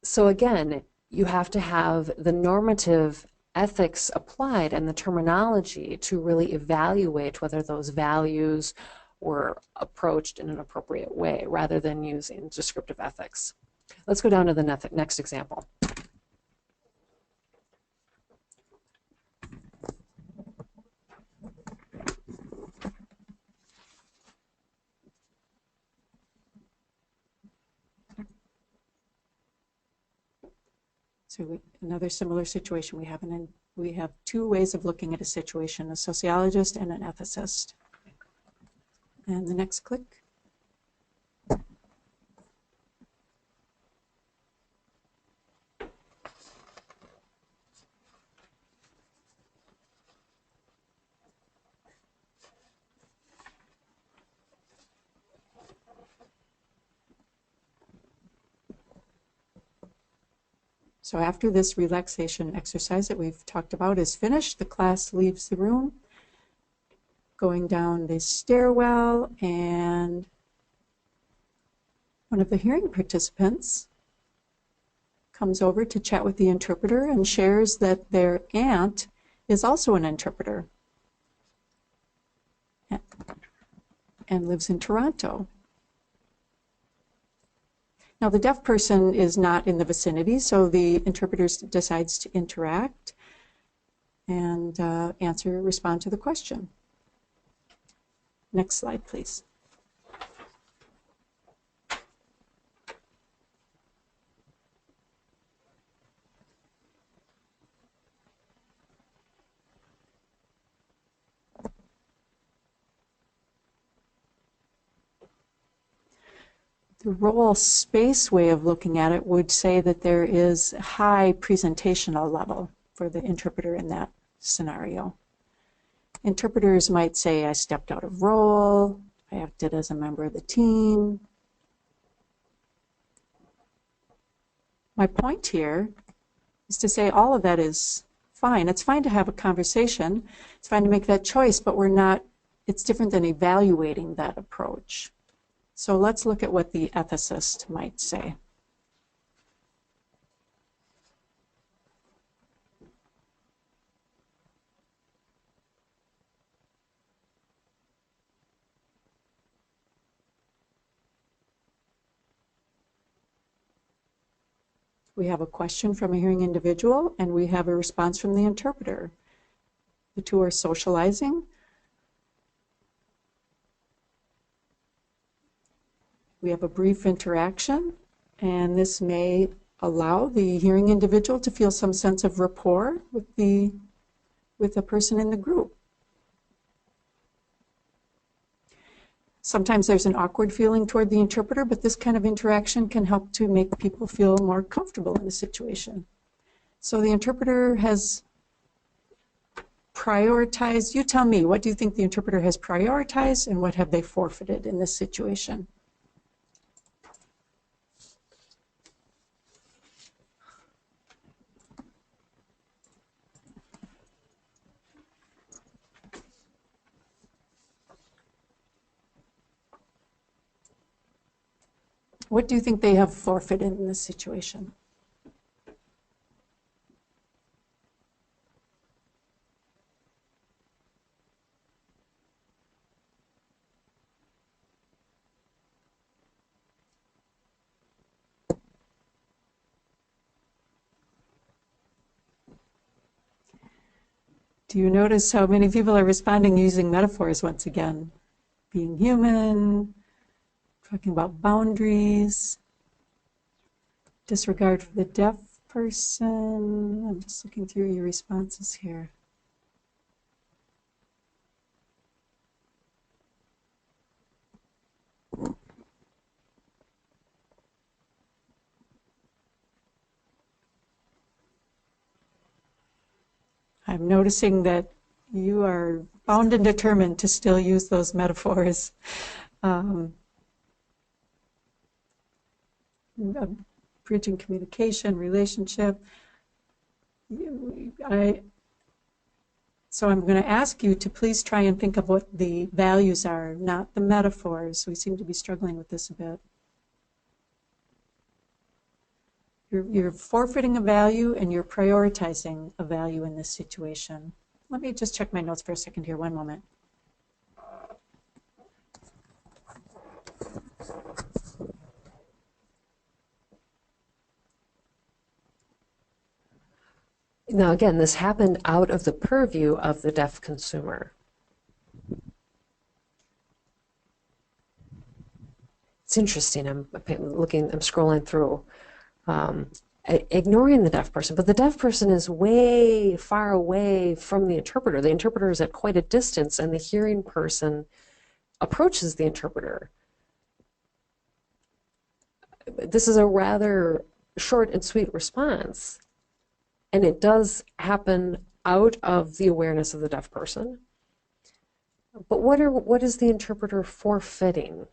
So again, you have to have the normative ethics applied and the terminology to really evaluate whether those values were approached in an appropriate way rather than using descriptive ethics. Let's go down to the next example. So another similar situation, we have two ways of looking at a situation, a sociologist and an ethicist. And the next click. So after this relaxation exercise that we've talked about is finished, the class leaves the room, going down the stairwell, and one of the hearing participants comes over to chat with the interpreter and shares that their aunt is also an interpreter and lives in Toronto. Now, the deaf person is not in the vicinity, so the interpreter decides to interact and respond to the question. Next slide, please. The role space way of looking at it would say that there is a high presentational level for the interpreter in that scenario. Interpreters might say, I stepped out of role, I acted as a member of the team. My point here is to say all of that is fine. It's fine to have a conversation. It's fine to make that choice, but it's different than evaluating that approach. So let's look at what the ethicist might say. We have a question from a hearing individual, and we have a response from the interpreter. The two are socializing. We have a brief interaction, and this may allow the hearing individual to feel some sense of rapport with the person in the group. Sometimes there's an awkward feeling toward the interpreter, but this kind of interaction can help to make people feel more comfortable in a situation. So the interpreter has prioritized. You tell me, what do you think the interpreter has prioritized, and what have they forfeited in this situation? What do you think they have forfeited in this situation? Do you notice how many people are responding using metaphors once again? Being human, talking about boundaries, disregard for the deaf person. I'm just looking through your responses here. I'm noticing that you are bound and determined to still use those metaphors. Bridging communication, relationship. So I'm going to ask you to please try and think of what the values are, not the metaphors. We seem to be struggling with this a bit. You're forfeiting a value and you're prioritizing a value in this situation. Let me just check my notes for a second here, one moment. Now, again, this happened out of the purview of the deaf consumer. It's interesting. I'm scrolling through, ignoring the deaf person, but the deaf person is way far away from the interpreter. The interpreter is at quite a distance, and the hearing person approaches the interpreter. This is a rather short and sweet response, and it does happen out of the awareness of the deaf person. But what is the interpreter forfeiting?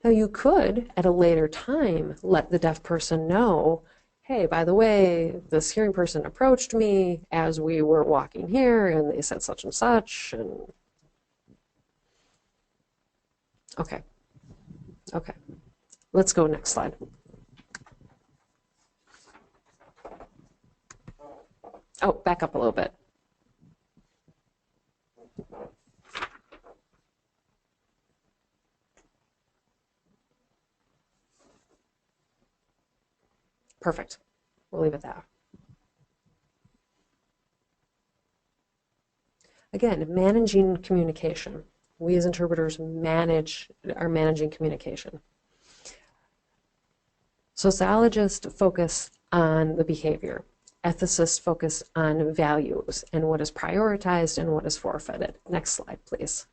Now, you could, at a later time, let the deaf person know, hey, by the way, this hearing person approached me as we were walking here, and they said such and such, and okay. Let's go next slide. Oh, back up a little bit. Perfect. We'll leave it there. Again, managing communication. We as interpreters are managing communication. Sociologists focus on the behavior. Ethicists focus on values and what is prioritized and what is forfeited. Next slide, please.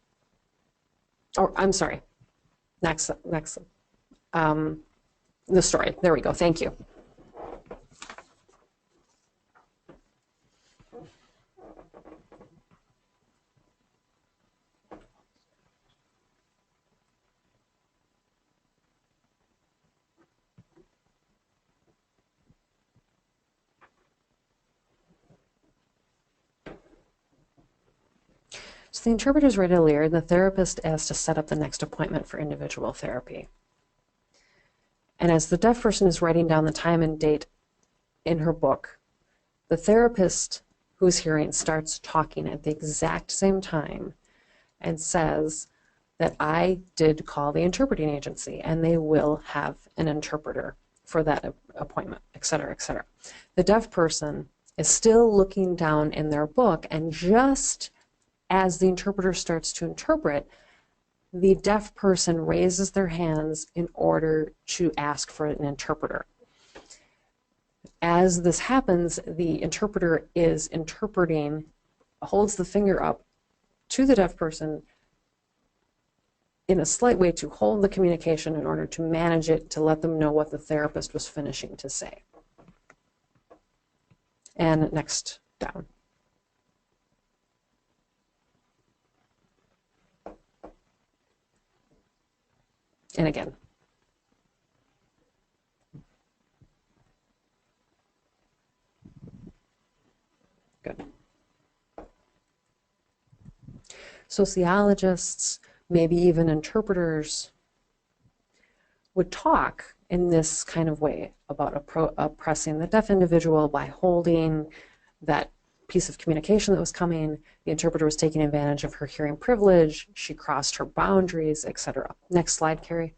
Oh, I'm sorry. Next. The story. There we go. Thank you. So the interpreter's read a lyric, and the therapist asks to set up the next appointment for individual therapy. And as the deaf person is writing down the time and date in her book, the therapist who's hearing starts talking at the exact same time and says that I did call the interpreting agency and they will have an interpreter for that appointment, et cetera, et cetera. The deaf person is still looking down in their book, and just as the interpreter starts to interpret, the deaf person raises their hands in order to ask for an interpreter. As this happens, the interpreter is interpreting, holds the finger up to the deaf person in a slight way to hold the communication in order to manage it, to let them know what the therapist was finishing to say. And next down. And again. Good. Sociologists, maybe even interpreters, would talk in this kind of way about oppressing the deaf individual by holding that piece of communication that was coming. The interpreter was taking advantage of her hearing privilege. She crossed her boundaries, etc. Next slide, Carrie.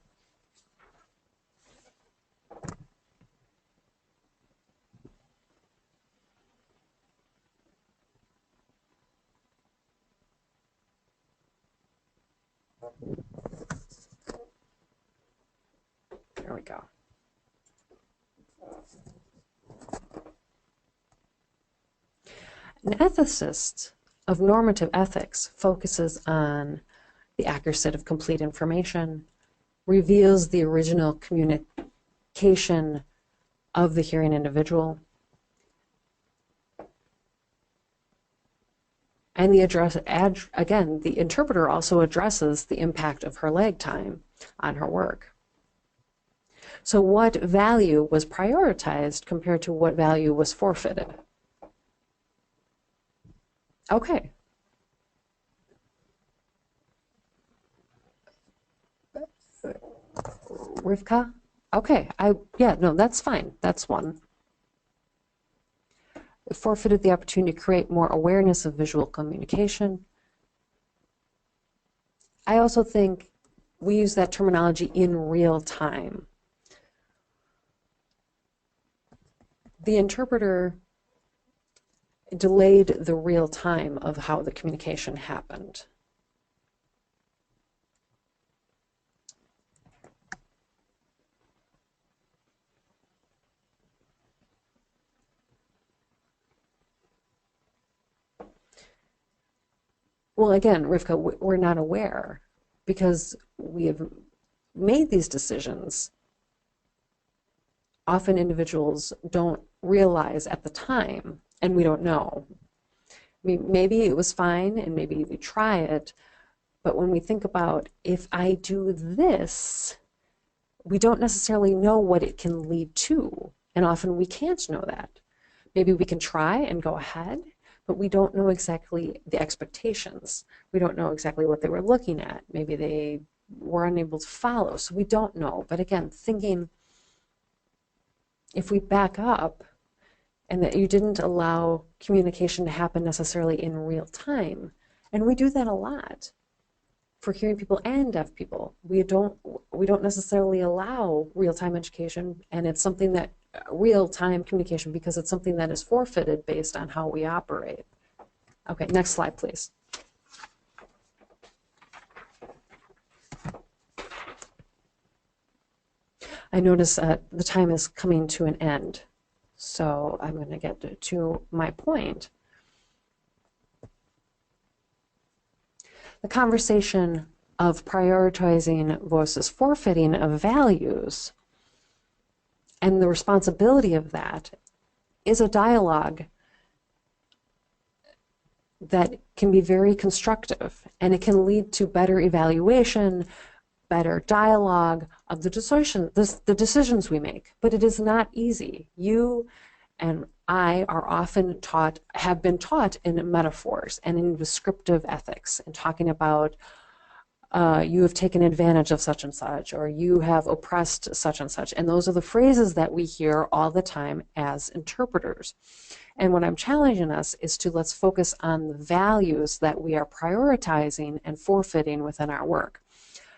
There we go. An ethicist of normative ethics focuses on the accuracy of complete information, reveals the original communication of the hearing individual, and the interpreter also addresses the impact of her lag time on her work. So what value was prioritized compared to what value was forfeited? Okay. Rivka? Okay, no, that's fine. That's one. It forfeited the opportunity to create more awareness of visual communication. I also think we use that terminology in real time. the interpreter delayed the real time of how the communication happened. Well, again, Rivka, we're not aware because we have made these decisions. Often individuals don't realize at the time, and we don't know. I mean, maybe it was fine and maybe we try it, but when we think about if I do this, we don't necessarily know what it can lead to, and often we can't know that. Maybe we can try and go ahead, but we don't know exactly the expectations. We don't know exactly what they were looking at. Maybe they were unable to follow, so we don't know. But again, thinking, if we back up and that you didn't allow communication to happen necessarily in real time, and we do that a lot for hearing people and deaf people. We don't necessarily allow real-time education, and it's something that real-time communication because it's something that is forfeited based on how we operate. Okay, next slide, please. I notice the time is coming to an end, so I'm going to get to my point. The conversation of prioritizing versus forfeiting of values and the responsibility of that is a dialogue that can be very constructive, and it can lead to better evaluation, better dialogue of the decisions we make. But it is not easy. You and I are often taught, have been taught in metaphors and in descriptive ethics, and talking about you have taken advantage of such and such, or you have oppressed such and such. And those are the phrases that we hear all the time as interpreters. And what I'm challenging us is to let's focus on the values that we are prioritizing and forfeiting within our work.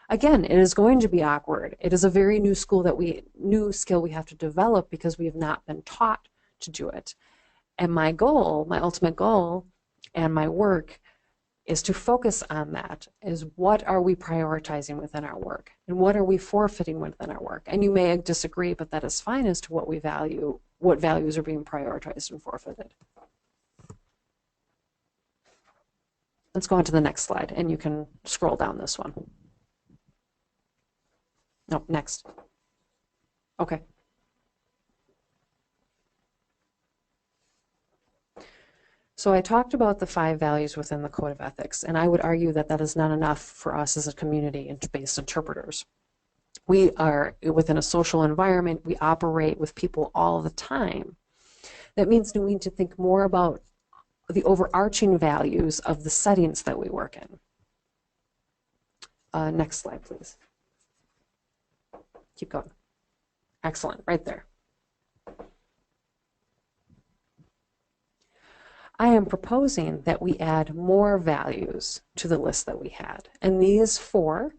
Again, it is going to be awkward. It is a very new skill we have to develop because we have not been taught to do it. And my goal, my ultimate goal, and my work is to focus on that, is what are we prioritizing within our work, and what are we forfeiting within our work. And you may disagree, but that is fine as to what we value, what values are being prioritized and forfeited. Let's go on to the next slide, and you can scroll down this one. No, next. Okay. So I talked about the 5 values within the Code of Ethics, and I would argue that that is not enough for us as a community-based interpreters. We are within a social environment. We operate with people all the time. That means we need to think more about the overarching values of the settings that we work in. Next slide, please. Keep going. Excellent, right there. I am proposing that we add more values to the list that we had. And these 4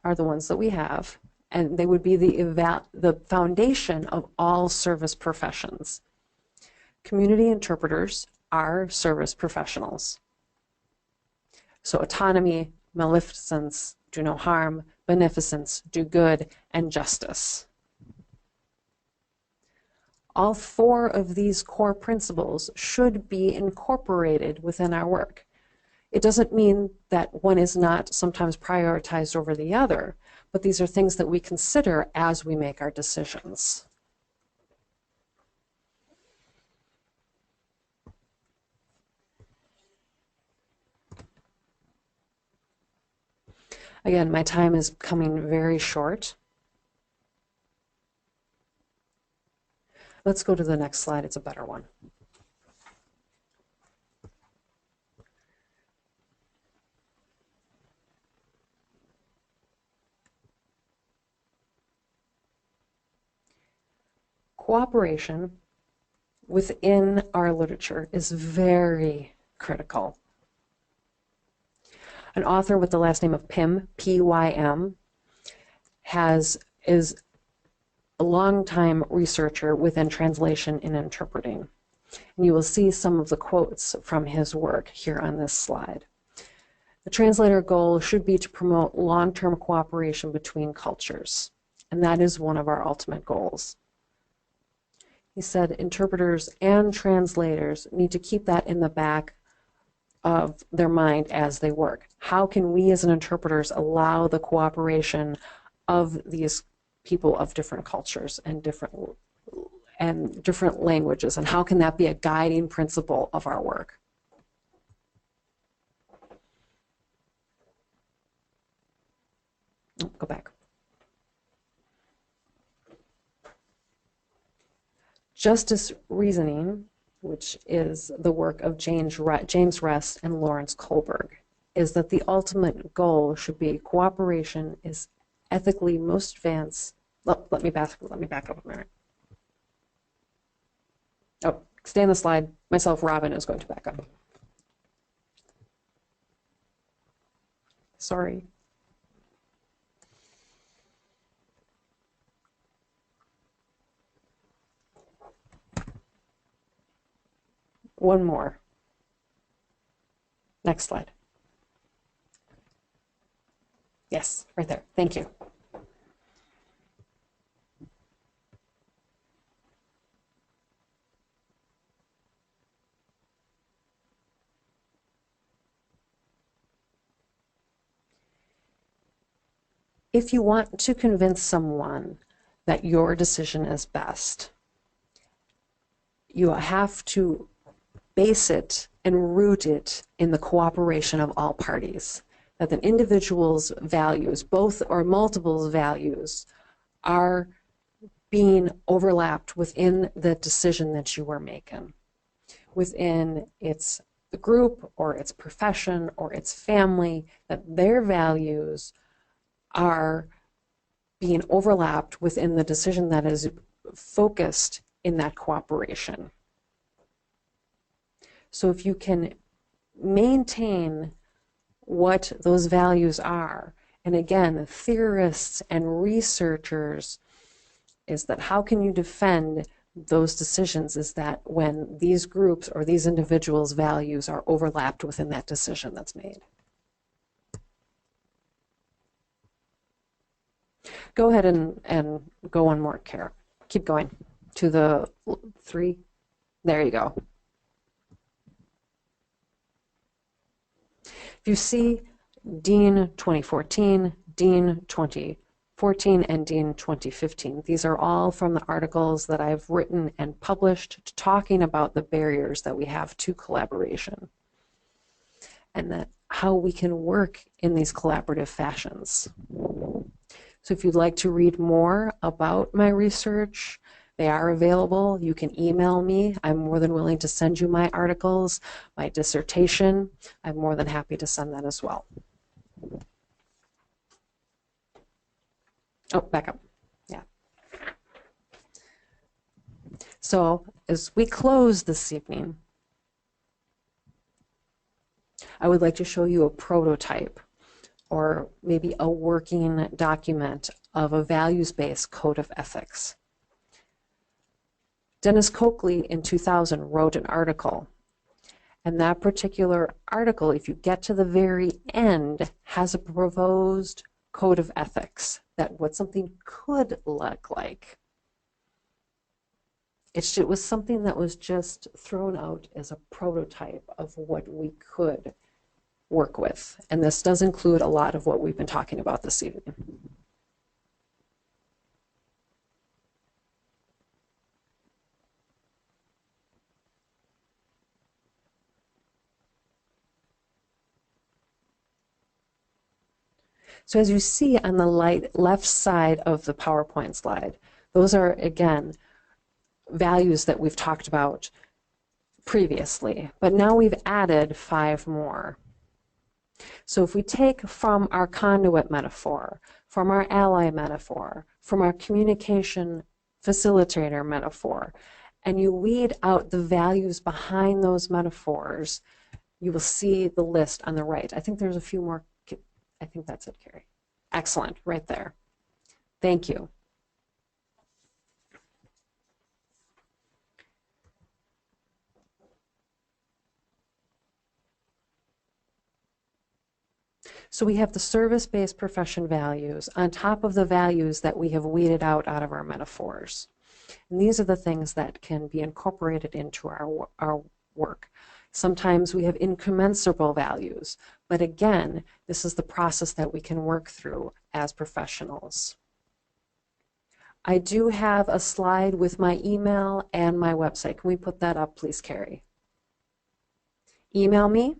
are the ones that we have, and they would be the foundation of all service professions. Community interpreters are service professionals. So autonomy, maleficence, do no harm, beneficence, do good, and justice. All 4 of these core principles should be incorporated within our work. It doesn't mean that one is not sometimes prioritized over the other, but these are things that we consider as we make our decisions. Again, my time is coming very short. Let's go to the next slide. It's a better one. Cooperation within our literature is very critical. An author with the last name of Pym, P-Y-M, is a longtime researcher within translation and interpreting. And you will see some of the quotes from his work here on this slide. The translator goal should be to promote long-term cooperation between cultures, and that is one of our ultimate goals. He said interpreters and translators need to keep that in the back of their mind as they work. How can we as interpreters allow the cooperation of these people of different cultures and different languages, and how can that be a guiding principle of our work? Oh, go back. Justice reasoning, which is the work of James Rest and Lawrence Kohlberg, is that the ultimate goal should be cooperation is ethically most advanced. Let me back up a minute. Oh, stay on the slide. Myself, Robyn, is going to back up. Sorry. One more. Next slide. Yes, right there. Thank you. If you want to convince someone that your decision is best, you have to base it and root it in the cooperation of all parties. That the individual's values, both or multiple values, are being overlapped within the decision that you are making, within its group or its profession or its family, that their values are being overlapped within the decision that is focused in that cooperation. So if you can maintain what those values are, and again, theorists and researchers, is that how can you defend those decisions is that when these groups or these individuals' values are overlapped within that decision that's made. Go ahead and go one more, Kara. Keep going to the 3. There you go. If you see Dean 2014, Dean 2014, and Dean 2015, these are all from the articles that I've written and published talking about the barriers that we have to collaboration and that how we can work in these collaborative fashions. So if you'd like to read more about my research, they are available. You can email me. I'm more than willing to send you my articles, my dissertation. I'm more than happy to send that as well. Oh, back up. Yeah. So as we close this evening, I would like to show you a prototype or maybe a working document of a values-based code of ethics. Dennis Coakley in 2000 wrote an article, and that particular article, if you get to the very end, has a proposed code of ethics that what something could look like. It was something that was just thrown out as a prototype of what we could work with, and this does include a lot of what we've been talking about this evening. So as you see on the left side of the PowerPoint slide, those are, again, values that we've talked about previously, but now we've added 5 more. So if we take from our conduit metaphor, from our ally metaphor, from our communication facilitator metaphor, and you weed out the values behind those metaphors, you will see the list on the right. I think there's a few more. I think that's it, Carrie. Excellent, right there. Thank you. So we have the service-based profession values on top of the values that we have weeded out of our metaphors. And these are the things that can be incorporated into our work. Sometimes we have incommensurable values, but again, this is the process that we can work through as professionals. I do have a slide with my email and my website. Can we put that up, please, Carrie? Email me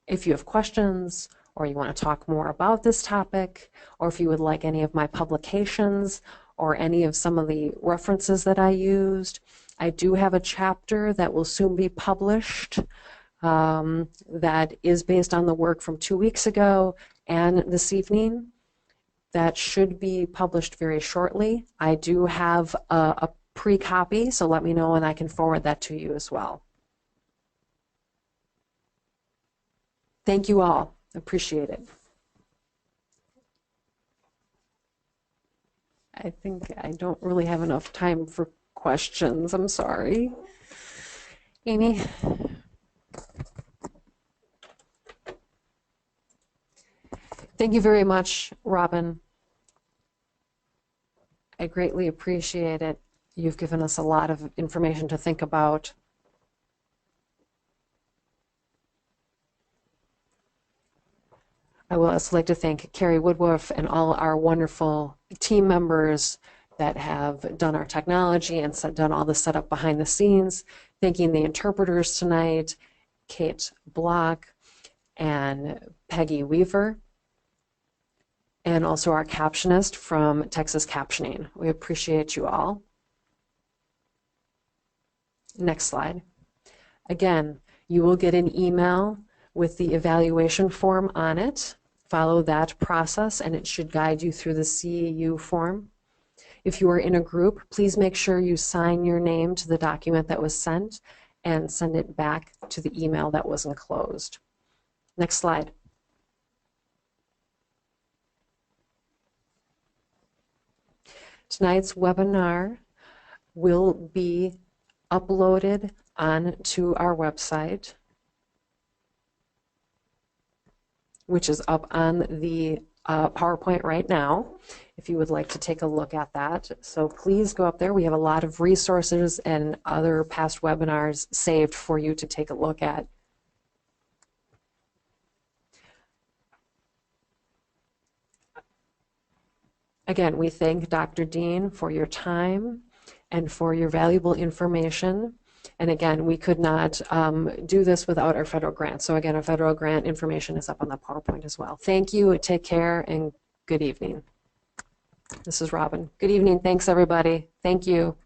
if you have questions, or you want to talk more about this topic, or if you would like any of my publications or any of some of the references that I used. I do have a chapter that will soon be published that is based on the work from 2 weeks ago and this evening. That should be published very shortly. I do have a pre-copy, so let me know and I can forward that to you as well. Thank you all. Appreciate it. I think I don't really have enough time for questions. I'm sorry. Amy? Thank you very much, Robyn. I greatly appreciate it. You've given us a lot of information to think about. I would also like to thank Carrie Woodworth and all our wonderful team members that have done our technology and done all the setup behind the scenes. Thanking the interpreters tonight, Kate Block and Peggy Weaver, and also our captionist from Texas Captioning. We appreciate you all. Next slide. Again, you will get an email with the evaluation form on it. Follow that process and it should guide you through the CEU form. If you are in a group, please make sure you sign your name to the document that was sent and send it back to the email that was enclosed. Next slide. Tonight's webinar will be uploaded onto our website, which is up on the PowerPoint right now, if you would like to take a look at that. So please go up there. We have a lot of resources and other past webinars saved for you to take a look at. Again, we thank Dr. Dean for your time and for your valuable information. And again, we could not do this without our federal grant. So again, our federal grant information is up on the PowerPoint as well. Thank you, take care, and good evening. This is Robyn. Good evening, thanks everybody. Thank you.